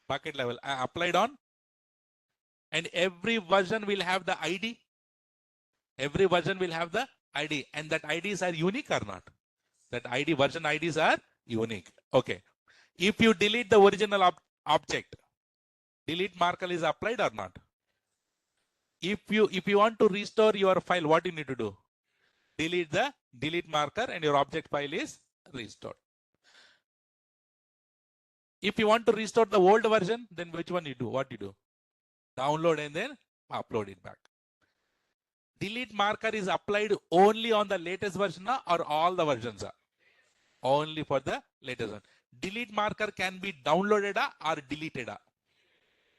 Bucket level. Applied on? And every version will have the ID. Every version will have the ID. And that IDs are unique or not? That ID, version IDs are unique. Okay. If you delete the original object, delete marker is applied or not? If you want to restore your file, what you need to do? Delete the delete marker and your object file is restored. If you want to restore the old version, then which one you do? What you do? Download and then upload it back. Delete marker is applied only on the latest version or all the versions? Only for the latest one. Delete marker can be downloaded or deleted?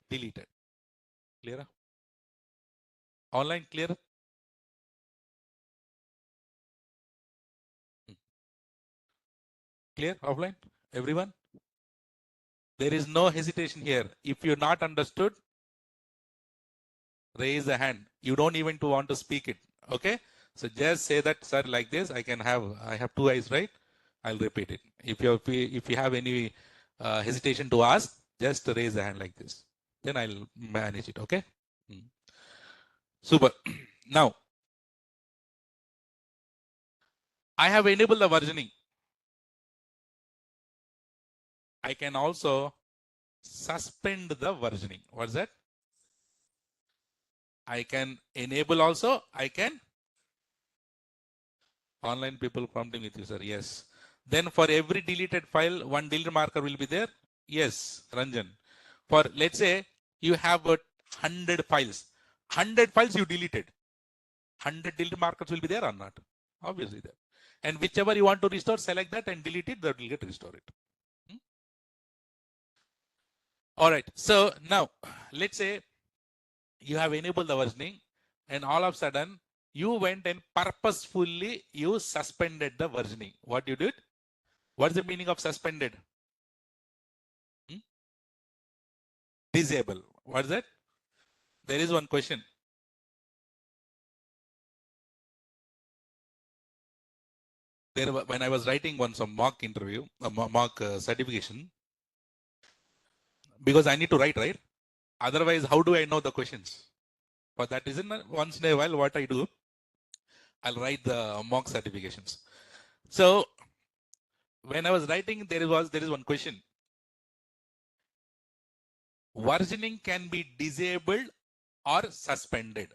Deleted. Clear? Online clear? Clear? Offline? Everyone? There is no hesitation here. If you're not understood, raise a hand. You don't even want to speak it. Okay? So just say that, sir, like this. I have two eyes, right? I'll repeat it. If you have any hesitation to ask, just raise a hand like this. Then I'll manage it. Okay? Super. Now, I have enabled the versioning. I can also suspend the versioning. What's that? I can enable also. I can. Online people prompting with you, sir. Yes. Then for every deleted file, one delete marker will be there. Yes, Ranjan. For let's say you have 100 files. 100 files you deleted. 100 delete markers will be there or not? Obviously there. And whichever you want to restore, select that and delete it. That will get restored. All right. So now let's say you have enabled the versioning and all of a sudden you went and purposefully you suspended the versioning. What you did? What's the meaning of suspended? Disable. What's that? There is one question. There, when I was writing one some mock interview, mock certification, because I need to write, right? Otherwise, how do I know the questions? For that reason, once in a while, what I do, I'll write the mock certifications. So when I was writing, there is one question. Versioning can be disabled or suspended.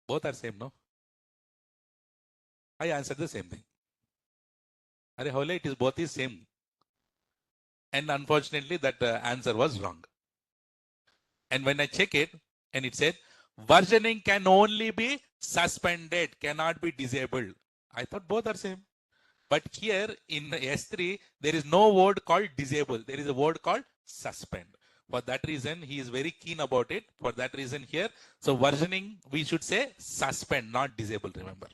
Both are same, no? I answered the same thing. It is both is same. And unfortunately, that answer was wrong. And when I check it, and it said, versioning can only be suspended, cannot be disabled. I thought both are same. But here in S3, there is no word called disable. There is a word called suspend. For that reason, he is very keen about it. For that reason here, so versioning, we should say suspend, not disable, remember.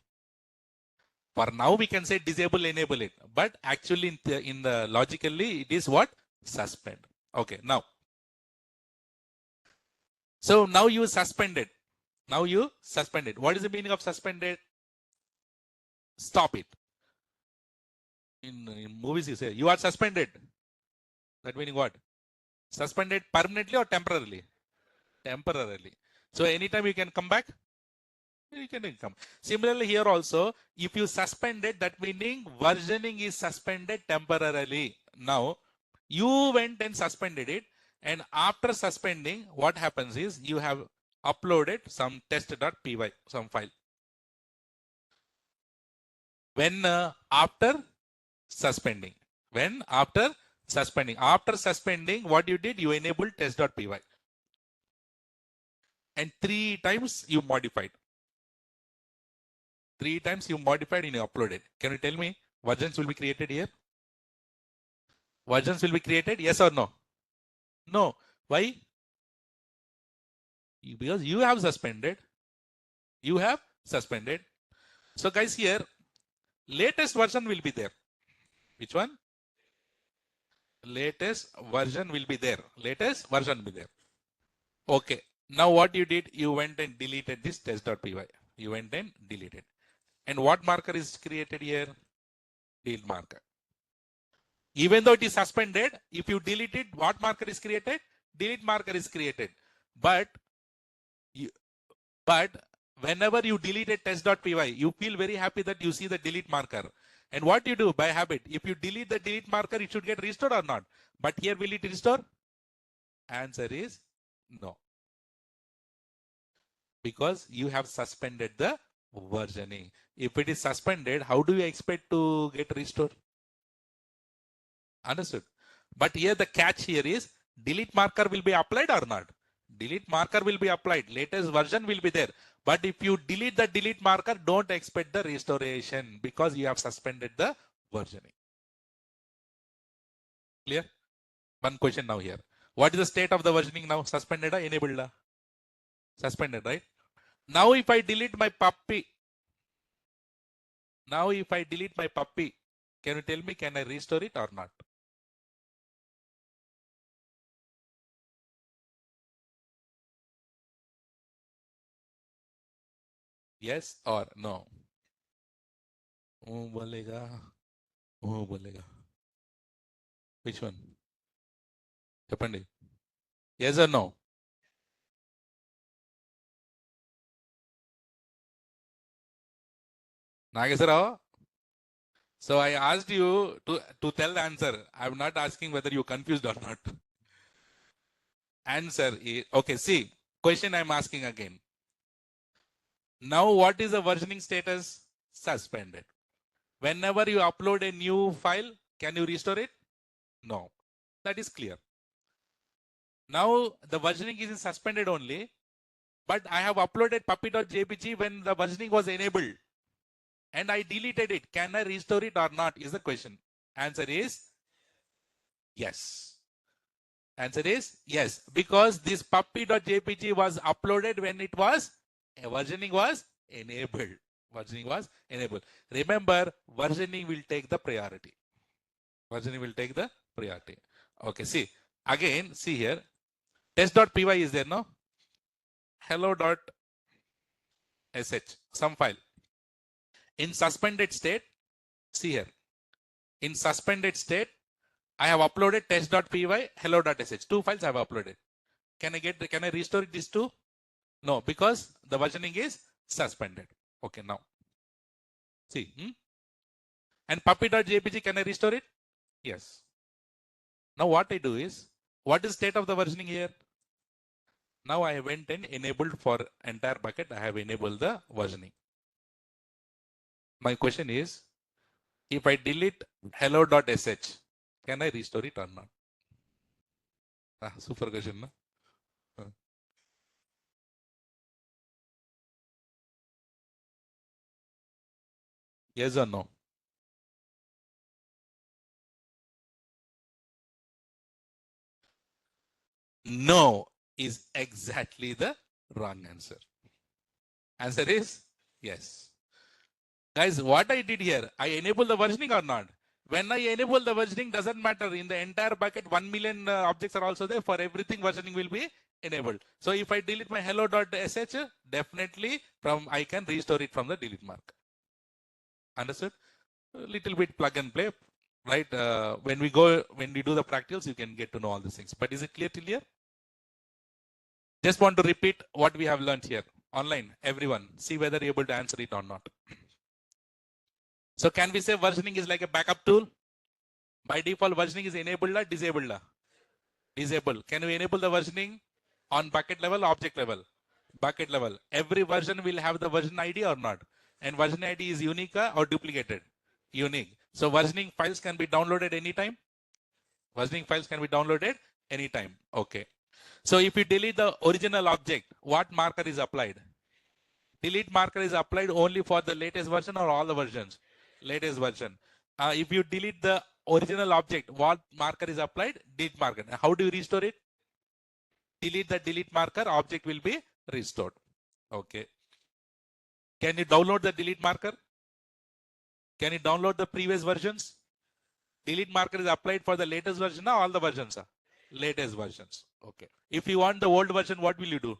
For now, we can say disable, enable it. But actually, in the logically, it is what? Suspend. Okay, now. So now you suspended. Now you suspended. What is the meaning of suspended? Stop it. In movies, you say, you are suspended. That meaning what? Suspended permanently or temporarily? Temporarily. So anytime you can come back, you can come. Similarly, here also, if you suspended, that meaning versioning is suspended temporarily. Now, you went and suspended it. And after suspending, what happens is you have uploaded some test.py, some file. When after suspending, after suspending, what you did, you enabled test.py. And 3 times you modified. 3 times you modified and you uploaded. Can you tell me versions will be created here? Versions will be created, yes or no? No. Why? Because you have suspended. You have suspended. So guys, here, latest version will be there. Which one? Latest version will be there. Latest version will be there. Okay. Now what you did, you went and deleted this test.py. You went and deleted. And what marker is created here? Delete marker. Even though it is suspended, if you delete it, what marker is created? Delete marker is created. But whenever you delete a test.py, you feel very happy that you see the delete marker. And what you do by habit, if you delete the delete marker, it should get restored or not. But here, will it restore? Answer is no. Because you have suspended the versioning. If it is suspended, how do you expect to get restored? Understood? But here the catch here is delete marker will be applied or not? Delete marker will be applied. Latest version will be there. But if you delete the delete marker, don't expect the restoration because you have suspended the versioning. Clear? One question now here. What is the state of the versioning now? Suspended or enabled? Suspended, right? Now if I delete my puppy, can you tell me, can I restore it or not? Yes or no? Bolega. Which one? Chapandi. Yes or no? Nagesarao? So I asked you to tell the answer. I'm not asking whether you're confused or not. Answer is, okay, see, question I'm asking again. Now what is the versioning status? Suspended. Whenever you upload a new file, can you restore it? No. That is clear. Now the versioning is suspended only, but I have uploaded puppy.jpg when the versioning was enabled and I deleted it. Can I restore it or not is the question. Answer is Yes. Answer is yes, because this puppy.jpg was uploaded when it was versioning was enabled. Versioning was enabled. Remember, versioning will take the priority. Versioning will take the priority. Okay, see, again, see here, test.py is there, no? Hello.sh, some file. In suspended state, see here, in suspended state, I have uploaded test.py, hello.sh. Two files I have uploaded. Can I restore these two? No, because the versioning is suspended. Okay, now see. And puppy.jpg, can I restore it? Yes. Now what I do is, what is state of the versioning here? Now I went and enabled for entire bucket. I have enabled the versioning. My question is, if I delete hello.sh, can I restore it or not? Super question, no? Yes or no? No is exactly the wrong answer. Answer is yes. Guys, what I did here, I enable the versioning or not? When I enable the versioning, doesn't matter. In the entire bucket, 1 million objects are also there. For everything, versioning will be enabled. So if I delete my hello.sh, definitely I can restore it from the delete mark. Understood? A little bit plug and play, right? When we do the practicals, you can get to know all these things. But is it clear till here? Just want to repeat what we have learned here. Online, everyone, see whether you're able to answer it or not. So can we say versioning is like a backup tool? By default, versioning is enabled or disabled? Disabled. Can we enable the versioning on bucket level, object level? Bucket level. Every version will have the version ID or not? And version ID is unique or duplicated? Unique. So versioning files can be downloaded anytime? Versioning files can be downloaded anytime. Okay. So if you delete the original object, what marker is applied? Delete marker is applied only for the latest version or all the versions? Latest version. If you delete the original object, what marker is applied? Delete marker. How do you restore it? Delete the delete marker, object will be restored. Okay. Can you download the delete marker? Can you download the previous versions? Delete marker is applied for the latest version or all the versions? Latest versions. Okay. If you want the old version, what will you do?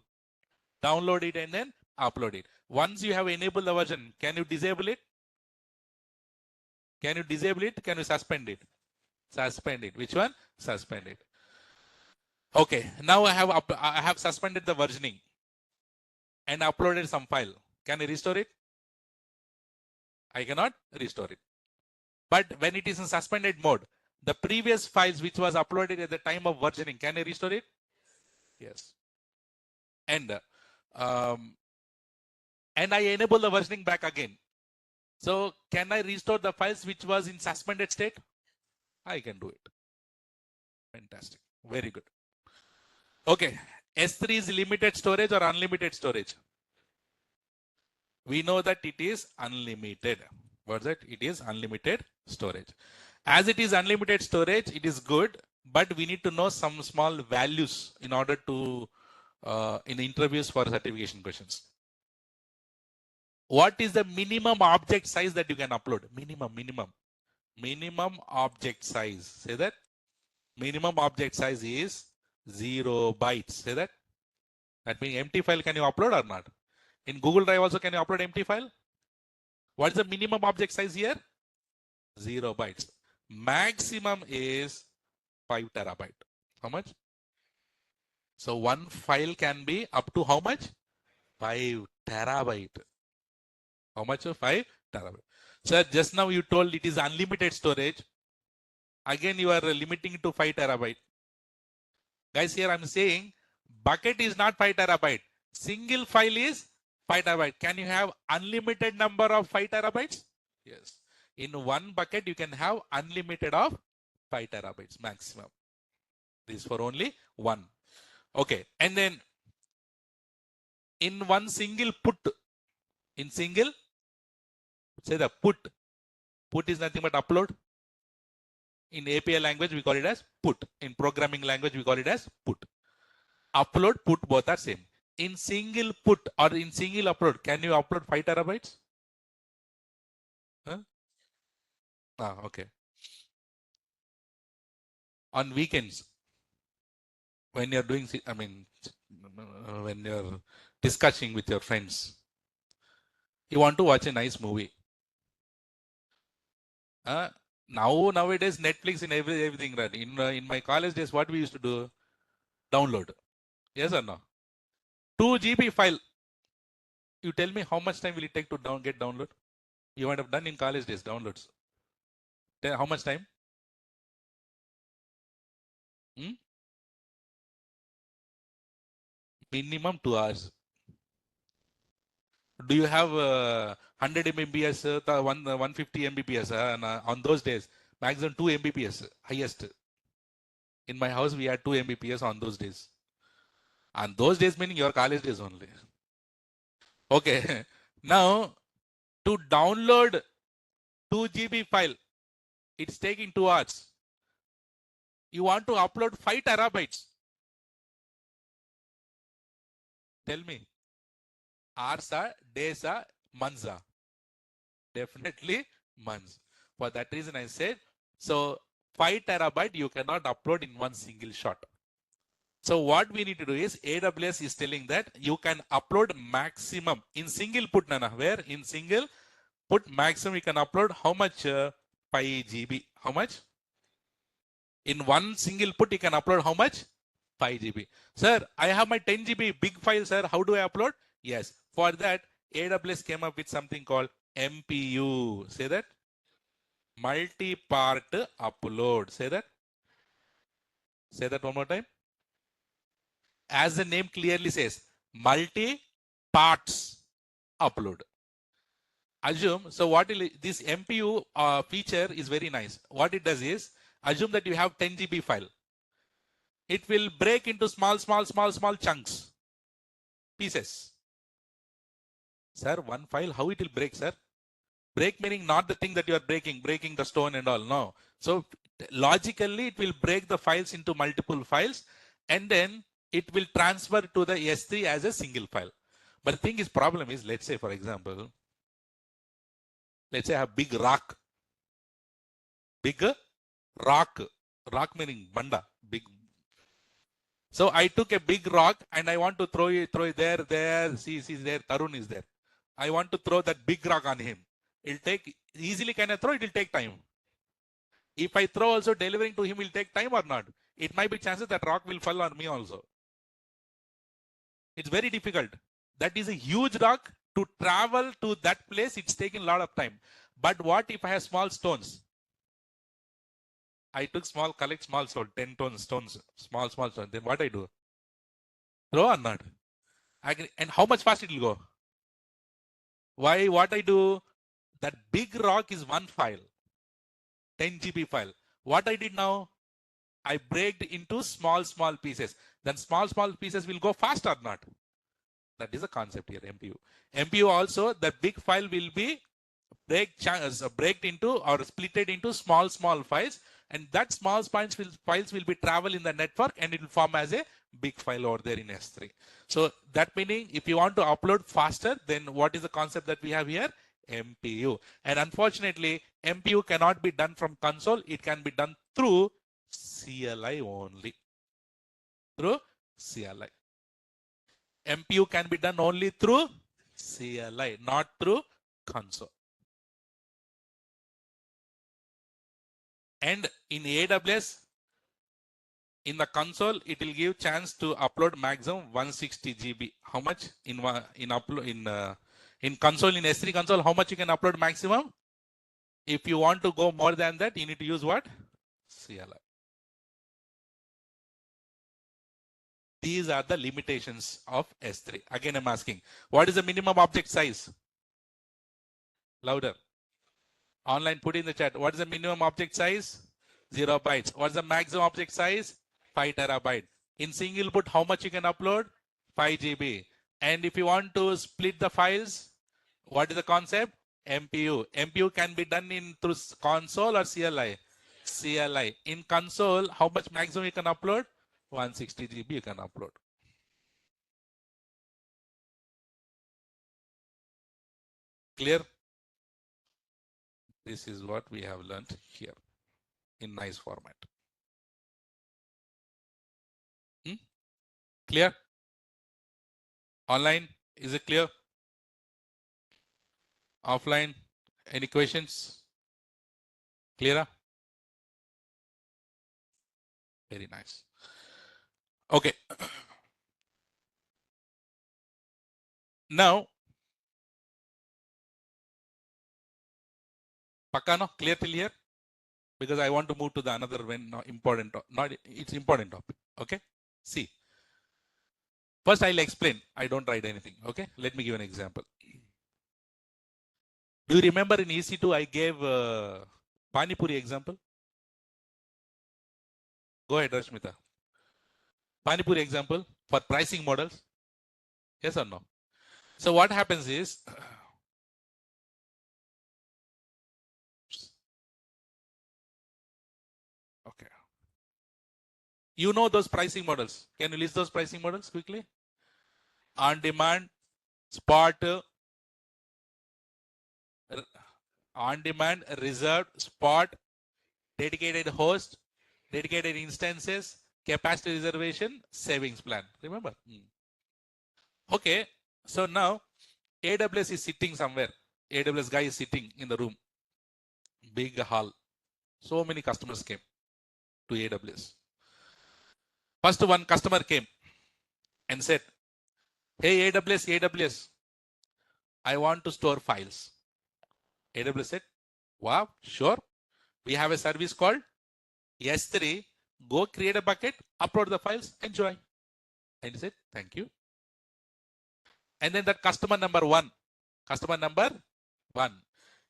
Download it and then upload it. Once you have enabled the version, can you disable it? Can you disable it? Can you suspend it? Suspend it. Which one? Suspend it. Okay. Now I have suspended the versioning and uploaded some file. Can I restore it? I cannot restore it. But when it is in suspended mode, the previous files which was uploaded at the time of versioning, can I restore it? Yes. And I enable the versioning back again. So can I restore the files which was in suspended state? I can do it. Fantastic. Very good. Okay. S3 is limited storage or unlimited storage? We know that it is unlimited. What's that? It is unlimited storage. As it is unlimited storage, it is good, but we need to know some small values in order to, in interviews for certification questions. What is the minimum object size that you can upload? Minimum object size. Say that. Minimum object size is 0 bytes. Say that. That means empty file can you upload or not? In Google Drive also can you upload empty file? What is the minimum object size here? 0 bytes. Maximum is 5 terabyte. How much? So one file can be up to how much? 5 terabyte. How much? 5 terabyte. Sir, just now you told it is unlimited storage. Again, you are limiting it to 5 terabyte. Guys, here I'm saying bucket is not 5 terabyte. Single file is 5 terabyte. Can you have unlimited number of 5 terabytes? Yes. In one bucket, you can have unlimited of 5 terabytes maximum. This is for only one. Okay. And then in one single put, in single, say the put is nothing but upload. In API language, we call it as put. In programming language, we call it as put. Upload, put, both are same. In single put or in single upload, can you upload 5 terabytes? Huh? Okay. On weekends, when you're doing, when you're discussing with your friends, you want to watch a nice movie. Nowadays, Netflix in everything, right? In my college days, what we used to do? Download. Yes or no? 2 GB file. You tell me how much time will it take to get download? You might have done in college days, downloads. How much time? Minimum 2 hours. Do you have 100 Mbps, 150 Mbps? On those days, maximum 2 Mbps, highest. In my house, we had 2 Mbps on those days. And those days meaning your college days only. Okay. Now, to download 2 GB file, it's taking 2 hours. You want to upload 5 terabytes. Tell me. Hours are, days are, months are. Definitely months. For that reason, I said, so 5 terabyte you cannot upload in one single shot. So what we need to do is AWS is telling that you can upload maximum in single put, Nana. Where in single put maximum you can upload how much? 5 GB. How much? In one single put you can upload how much? 5 GB. Sir, I have my 10 GB big file, sir. How do I upload? Yes. For that, AWS came up with something called MPU. Say that. Multi-part upload. Say that. Say that one more time. As the name clearly says, multi-parts upload. Assume, so what this MPU feature is very nice. What it does is, assume that you have 10 GB file. It will break into small chunks, pieces. Sir, one file, how it will break, sir? Break meaning not the thing that you are breaking the stone and all. No. So logically, it will break the files into multiple files and then it will transfer to the S3 as a single file. But the thing is, problem is, let's say, for example, let's say I have big rock. Big rock. Rock meaning banda. Big. So I took a big rock and I want to throw it there. See, there. Tarun is there. I want to throw that big rock on him. It'll take, easily can I throw? It will take time. If I throw also, delivering to him will take time or not? It might be chances that rock will fall on me also. It's very difficult. That is a huge rock. To travel to that place, it's taking a lot of time. But what if I have small stones? I took collect small stone, 10 tons stones, small stones. Then what I do? Throw or not? And how much fast it will go? Why? What I do? That big rock is one file, 10 GB file. What I did now? I break into small pieces. Then small pieces will go fast or not? That is the concept here, MPU. MPU also, the big file will be break into or splitted into small files, and that small files will be travel in the network and it will form as a big file over there in S3. So that meaning, if you want to upload faster, then what is the concept that we have here? MPU. And unfortunately, MPU cannot be done from console. It can be done through CLI only. Through CLI. MPU can be done only through CLI, not through console. And in AWS, in the console, it will give chance to upload maximum 160 GB. How much in console, in S3 console, how much you can upload maximum? If you want to go more than that, you need to use what? CLI. These are the limitations of S3. Again, I'm asking, what is the minimum object size? Louder. Online, put in the chat. What is the minimum object size? 0 bytes. What's the maximum object size? 5 terabyte. In single put, how much you can upload? 5 GB. And if you want to split the files, what is the concept? MPU. MPU can be done through console or CLI? CLI. In console, how much maximum you can upload? 160 GB you can upload. Clear? This is what we have learned here in nice format. Clear? Online, is it clear? Offline, any questions? Clear? Very nice. Okay. Now, Pakano, clear till here? Because I want to move to the another one important, not it's important topic. Okay. See. First, I'll explain. I don't write anything. Okay. Let me give an example. Do you remember in EC2 I gave Pani Puri example? Go ahead, Rashmita. Pani Puri example for pricing models. Yes or no? So what happens is, okay. You know those pricing models. Can you list those pricing models quickly? On demand, spot, on demand, reserved, spot, dedicated host, dedicated instances, capacity reservation, savings plan. Remember? Okay. So now AWS is sitting somewhere. AWS guy is sitting in the room. Big hall. So many customers came to AWS. First one customer came and said, hey, AWS, I want to store files. AWS said, wow, sure. We have a service called S3. Go create a bucket, upload the files, enjoy. And he said, thank you. And then that customer number one,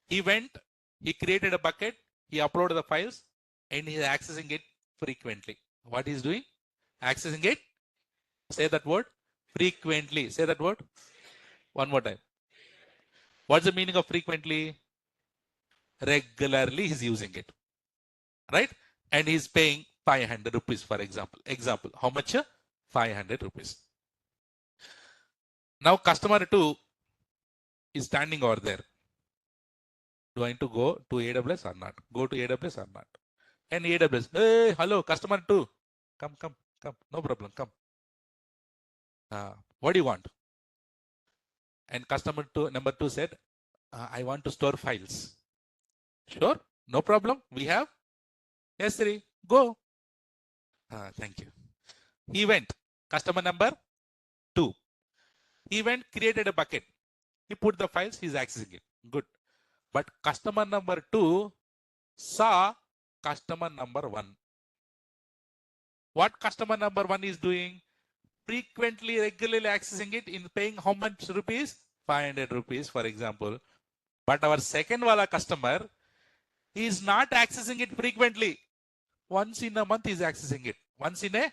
he went, he created a bucket, he uploaded the files, and he's accessing it frequently. What he's doing? Accessing it. Say that word. Frequently. Say that word. One more time. What's the meaning of frequently? Regularly he's using it. Right? And he's paying 500 rupees, for example. How much? 500 rupees. Now customer 2 is standing over there. Do I need to go to AWS or not? Go to AWS or not? And AWS, hey, hello, customer 2. Come. No problem, come. What do you want? And customer number 2 said, I want to store files. Sure, no problem. We have S3. Go. Thank you. He went. Customer number 2. He went, created a bucket. He put the files. He's accessing it. Good. But customer number 2 saw customer number 1. What customer number 1 is doing? Frequently, regularly accessing it in paying how much rupees? 500 rupees, for example. But our second wala customer, he is not accessing it frequently. Once in a month, he is accessing it. Once in a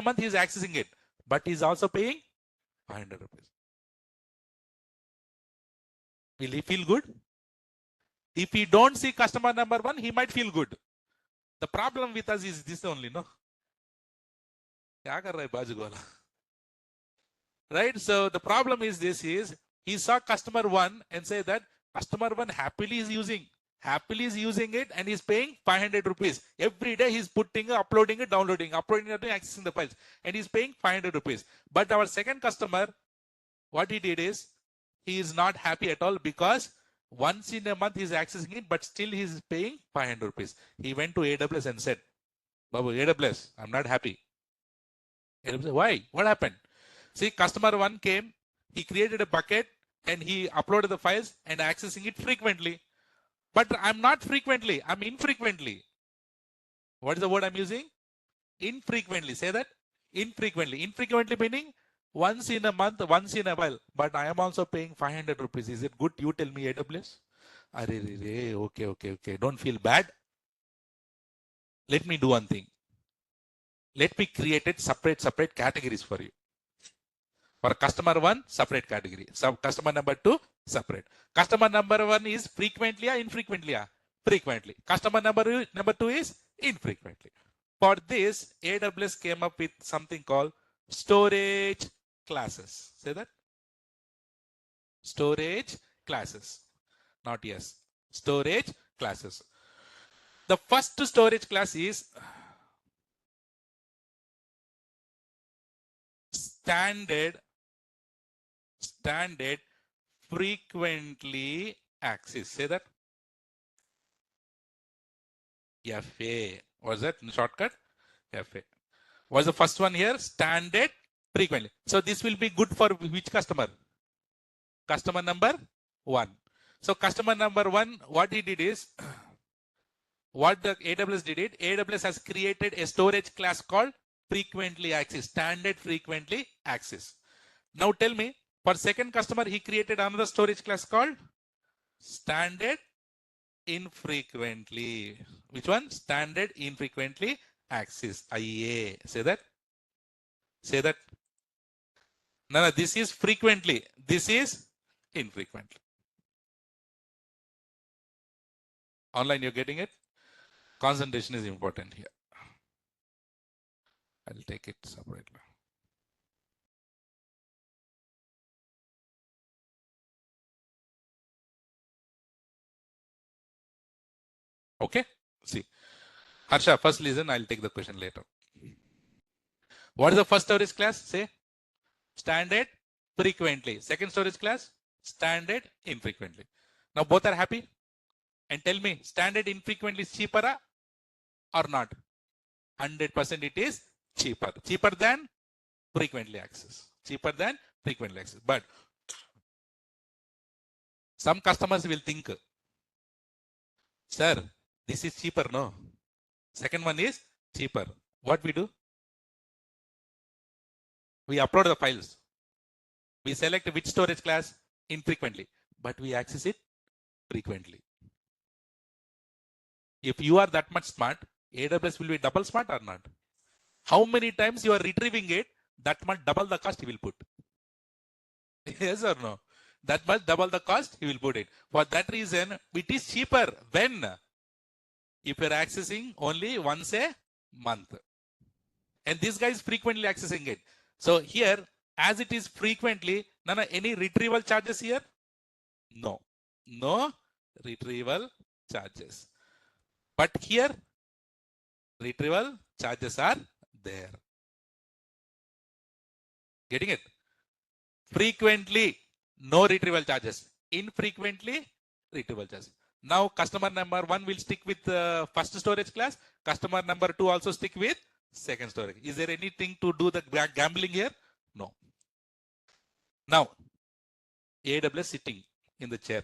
month, he is accessing it. But he is also paying 500 rupees. Will he feel good? If he don't see customer number 1, he might feel good. The problem with us is this only, no? Right? So the problem is this is, he saw customer 1 and say that customer 1 happily is using it and he's paying 500 rupees. Every day he's putting, uploading it, downloading, accessing the files, and he's paying 500 rupees. But our second customer, what he did is, he is not happy at all because once in a month he's accessing it, but still he's paying 500 rupees. He went to AWS and said, Babu, AWS, I'm not happy. AWS said, why? What happened? See, customer 1 came, he created a bucket and he uploaded the files and accessing it frequently. But I'm not frequently, I'm infrequently. What is the word I'm using? Infrequently. Say that. Infrequently. Infrequently meaning once in a month, once in a while. But I am also paying 500 rupees. Is it good? You tell me, AWS. Okay. Don't feel bad. Let me do one thing. Let me create it separate categories for you. For customer 1, separate category. Customer number 2, separate. Customer number 1 is frequently or infrequently? frequently. Customer number 2 is infrequently. For this, AWS came up with something called storage classes. Say that. Storage classes. Not yes. Storage classes. The first storage class is standard frequently access. Say that. FA. Was that shortcut? FA. Was the first one here? Standard frequently. So this will be good for which customer? Customer number 1. So customer number 1, what he did is, what the AWS did it, AWS has created a storage class called frequently access, standard frequently access. Now tell me, for second customer, he created another storage class called standard infrequently. Which one? Standard infrequently access, IA. Say that. Say that. No, this is frequently. This is infrequently. Online, you're getting it? Concentration is important here. I'll take it separately. Okay? See. Harsha, first listen, I'll take the question later. What is the first storage class? Say. Standard frequently. Second storage class? Standard infrequently. Now both are happy? And tell me, standard infrequently is cheaper or not? 100% it is cheaper. Cheaper than frequently access. Cheaper than frequently access. But some customers will think, sir, this is cheaper, no? Second one is cheaper. What we do? We upload the files. We select which storage class? Infrequently. But we access it frequently. If you are that much smart, AWS will be double smart or not? How many times you are retrieving it, that much double the cost he will put. Yes or no? That much double the cost he will put it. For that reason, it is cheaper when if you are accessing only once a month. And this guy is frequently accessing it. So here, as it is frequently, Nana, any retrieval charges here? No. No retrieval charges. But here, retrieval charges are there. Getting it? Frequently, no retrieval charges. Infrequently, retrieval charges. Now, customer number 1 will stick with first storage class. Customer number 2 also stick with second storage. Is there anything to do the gambling here? No. Now, AWS sitting in the chair.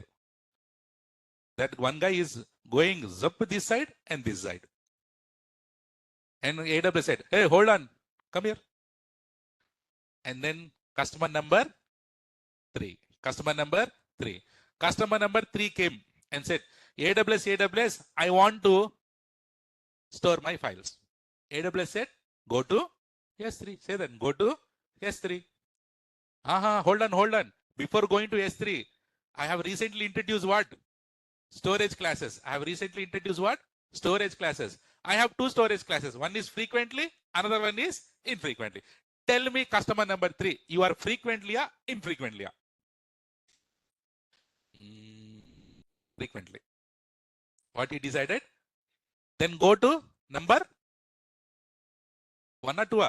That one guy is going zip this side and this side. And AWS said, hey, hold on, come here. And then customer number 3. Customer number 3. Customer number 3 came and said, AWS, I want to store my files. AWS said, go to S3. Say that, go to S3. Hold on. Before going to S3, I have recently introduced what? Storage classes. I have recently introduced what? Storage classes. I have 2 storage classes. One is frequently, another one is infrequently. Tell me, customer number 3, you are frequently or infrequently? Frequently. What he decided? Then go to number 1 or 2?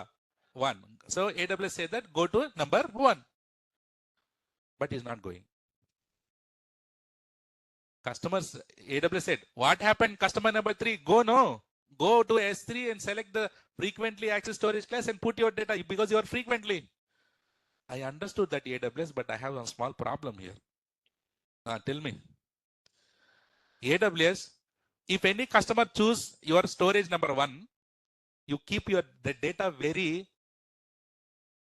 1. So AWS said that go to number 1. But he's not going. Customers, AWS said, what happened? Customer number 3, go to S3 and select the frequently accessed storage class and put your data because you are frequently. I understood that AWS, but I have a small problem here. Tell me. AWS, if any customer choose your storage number 1, you keep the data very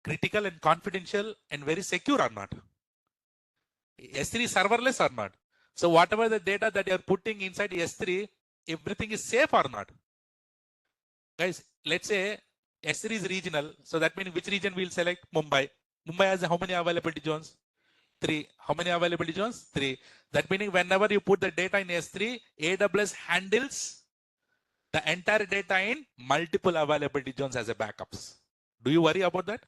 critical and confidential and very secure or not? S3 serverless or not? So whatever the data that you are putting inside S3, everything is safe or not? Guys, let's say S3 is regional. So that means which region we'll select? Mumbai. Mumbai has how many availability zones? 3. How many availability zones? 3. That meaning whenever you put the data in S3, AWS handles the entire data in multiple availability zones as a backups. Do you worry about that?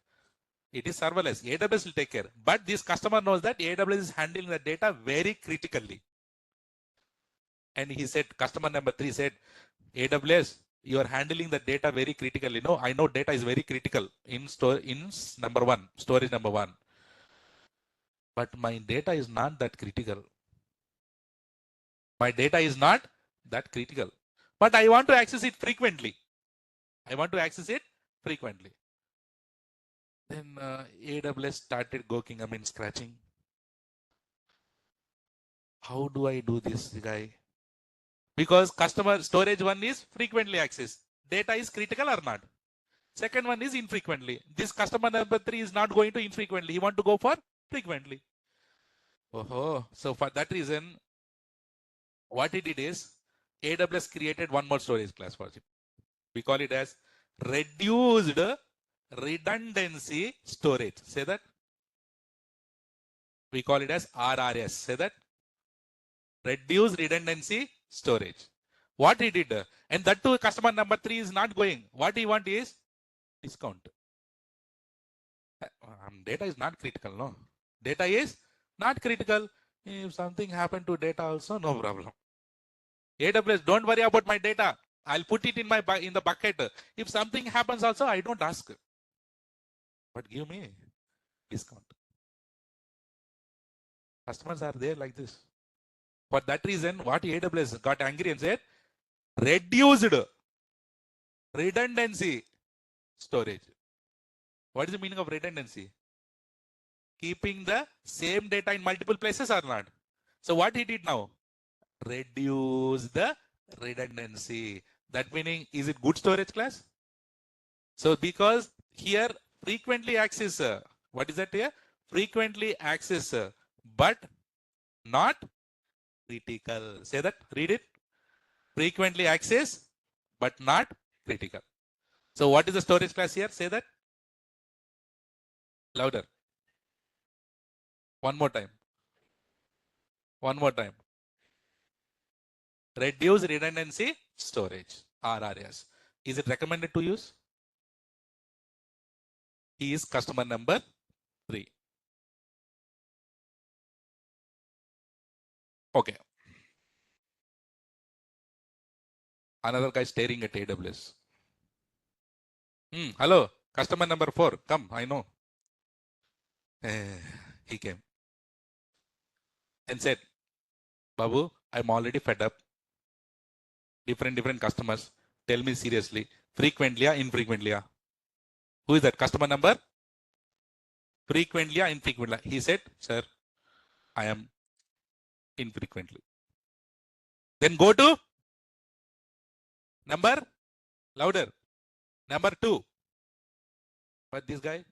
It is serverless. AWS will take care. But this customer knows that AWS is handling the data very critically. And he said, customer number 3 said, AWS, you are handling the data very critically. No, I know data is very critical in number 1, storage number 1. But my data is not that critical. My data is not that critical. But I want to access it frequently. I want to access it frequently. Then AWS started scratching. How do I do this, guy? Because customer storage 1 is frequently accessed. Data is critical or not? Second one is infrequently. This customer number 3 is not going to infrequently. He want to go for frequently. Oh, so for that reason, what it did is AWS created one more storage class for it. We call it as reduced redundancy storage. Say that. We call it as RRS. Say that. Reduced redundancy storage. What he did, and that too, customer number 3 is not going. What he want is discount. Data is not critical, no. Data is not critical. If something happened to data also, no problem. AWS, don't worry about my data. I'll put it in the bucket. If something happens also, I don't ask. But give me discount. Customers are there like this. For that reason, what AWS got angry and said, reduced redundancy storage. What is the meaning of redundancy? Keeping the same data in multiple places or not? So what he did now? Reduce the redundancy. That meaning, is it good storage class? So because here frequently access, what is that here? Frequently access, but not critical. Say that, read it. Frequently access, but not critical. So what is the storage class here? Say that. Louder. One more time. One more time. Reduce redundancy storage, RRS. Is it recommended to use? He is customer number 3. Okay. Another guy staring at AWS. Hello, customer number 4. Come, I know. He came and said, Babu, I'm already fed up. Different customers. Tell me seriously, frequently or infrequently? Who is that customer number? Frequently or infrequently? He said, sir, I am infrequently. Then go to number, louder, number 2. But this guy,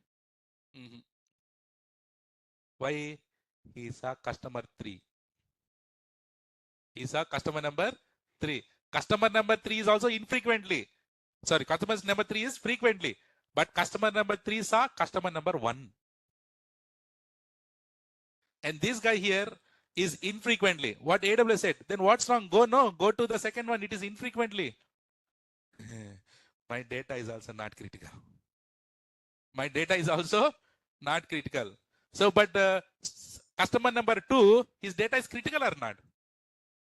why? He is a customer 3. He is a customer number 3. Customer number 3 is also infrequently. Sorry, customer number 3 is frequently. But customer number 3 is a customer number 1. And this guy here is infrequently. What AWS said, then what's wrong? Go to the second one. It is infrequently. My data is also not critical. My data is also not critical. So, but customer number 2, his data is critical or not?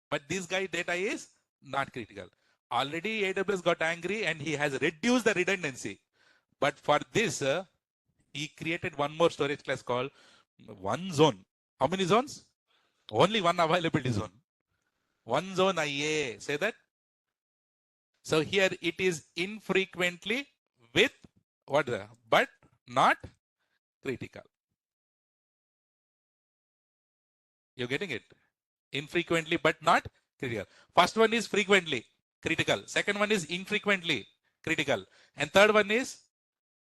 But this guy data is not critical. Already AWS got angry and he has reduced the redundancy. But for this, he created one more storage class called one zone. How many zones? Only one availability zone. One zone IA. Say that. So here it is infrequently with what? But not critical. You're getting it? Infrequently but not critical. First one is frequently critical. Second one is infrequently critical. And third one is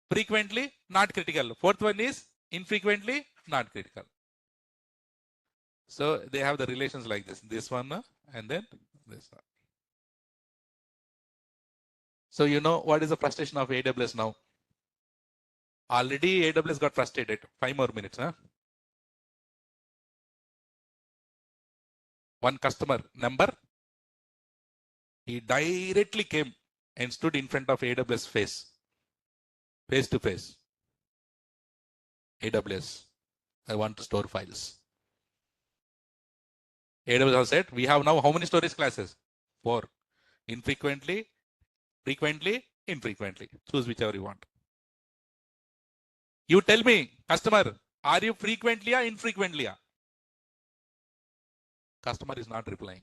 frequently not critical. Fourth one is infrequently not critical. So they have the relations like this. This one and then this one. So you know what is the frustration of AWS now? Already AWS got frustrated. 5 more minutes. one customer number. He directly came and stood in front of AWS face to face. AWS, I want to store files. AWS said, we have now how many storage classes? 4. Infrequently, frequently, infrequently. Choose whichever you want. You tell me, customer, are you frequently or infrequently? Customer is not replying.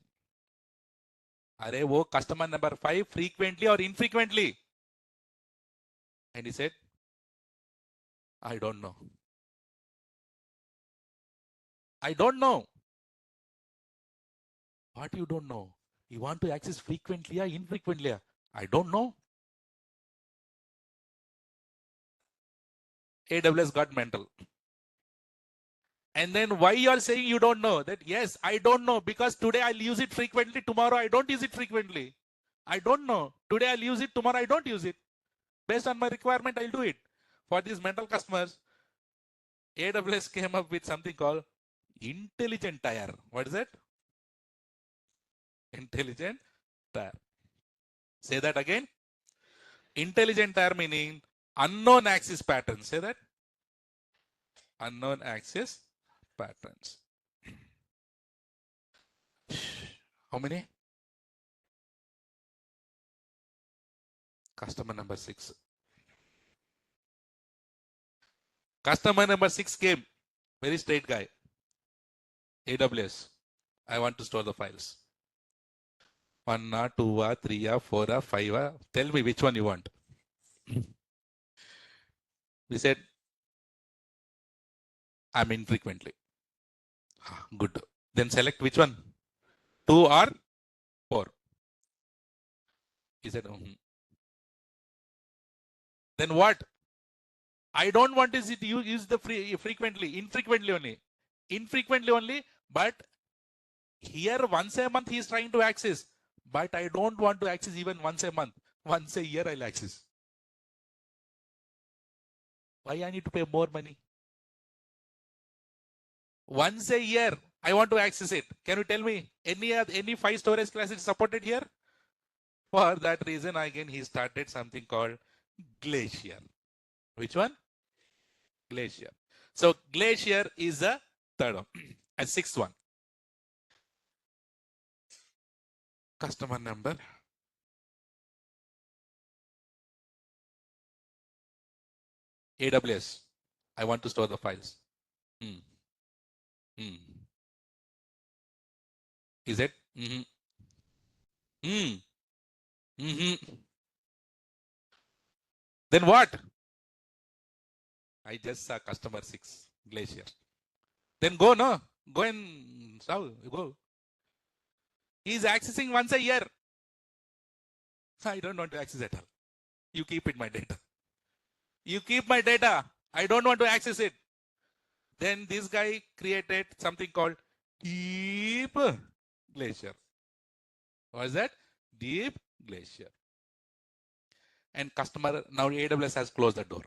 Are wo customer number 5 frequently or infrequently? And he said, I don't know. I don't know. What you don't know? You want to access frequently or infrequently? I don't know. AWS got mental. And then why you are saying you don't know? That yes, I don't know because today I'll use it frequently, tomorrow I don't use it frequently. I don't know. Today I'll use it, tomorrow I don't use it. Based on my requirement, I'll do it. For these mental customers, AWS came up with something called intelligent tier. What is it? Intelligent tier. Say that again. Intelligent tier meaning unknown access patterns. Say that. Unknown access patterns. How many? Customer number 6. Customer number 6 came. Very straight guy. AWS. I want to store the files. 1 or 2 or 3 or 4 or 5 or. Tell me which one you want. We said, I'm infrequently. Good. Then select which one? 2 or 4. He said, Then what? I don't want is it you use the frequently, infrequently only. Infrequently only, but here once a month he is trying to access. But I don't want to access even once a month. Once a year I'll access. Why I need to pay more money? Once a year I want to access it. Can you tell me any 5 storage classes supported here? For that reason, again, he started something called Glacier. Which one? Glacier. So Glacier is the third one. And 6th one. Customer number. AWS. I want to store the files. Is it? Then what? I just saw customer 6, Glacier. Then go, no? Go and go. He's accessing once a year. I don't want to access at all. You keep it my data. You keep my data. I don't want to access it. Then this guy created something called Deep Glacier. What is that? Deep Glacier. And customer, now AWS has closed the door.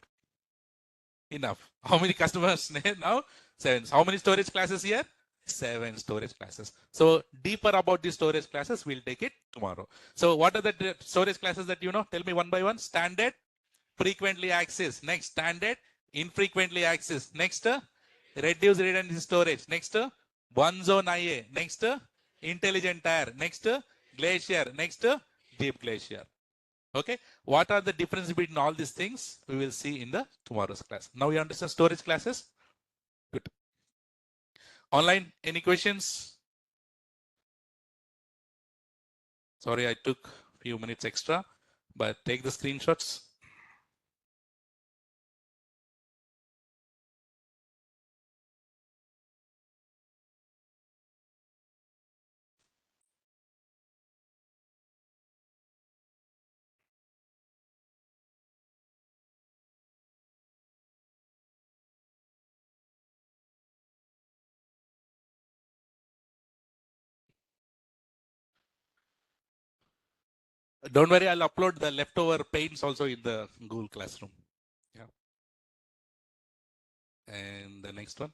Enough. How many customers now? 7. How many storage classes here? 7 storage classes. So deeper about the storage classes, we'll take it tomorrow. So what are the storage classes that you know? Tell me one by one. Standard, frequently access. Next, standard, infrequently access. Next, reduced redundancy storage. Next, one zone IA. Next, intelligent tier. Next, Glacier. Next, Deep Glacier. Okay, what are the differences between all these things? We will see in the tomorrow's class. Now you understand storage classes? Good. Online, any questions? Sorry, I took a few minutes extra, but take the screenshots. Don't worry, I'll upload the leftover paints also in the Google Classroom. Yeah. And the next one.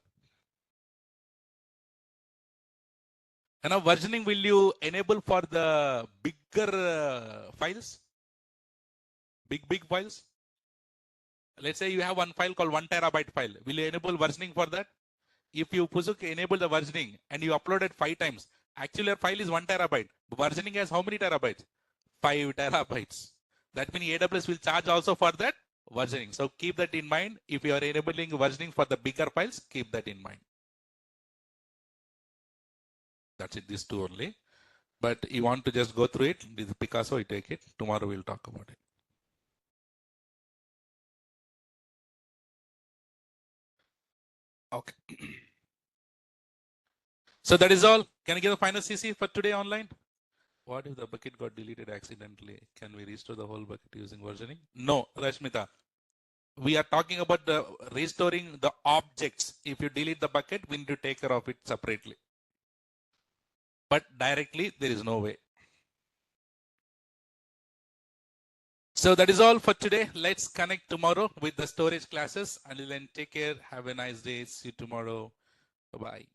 And now versioning will you enable for the bigger files? Big files? Let's say you have one file called 1 terabyte file. Will you enable versioning for that? If you enable the versioning and you upload it 5 times, actually your file is 1 terabyte. Versioning has how many terabytes? 5 terabytes. That means AWS will charge also for that versioning. So keep that in mind. If you are enabling versioning for the bigger files, keep that in mind. That's it, these two only. But you want to just go through it, this Picasso, you take it. Tomorrow we'll talk about it. Okay. So that is all. Can I give a final CC for today online? What if the bucket got deleted accidentally? Can we restore the whole bucket using versioning? No, Rashmita. We are talking about the restoring the objects. If you delete the bucket, we need to take care of it separately. But directly, there is no way. So that is all for today. Let's connect tomorrow with the storage classes. Until then, take care. Have a nice day. See you tomorrow. Bye-bye.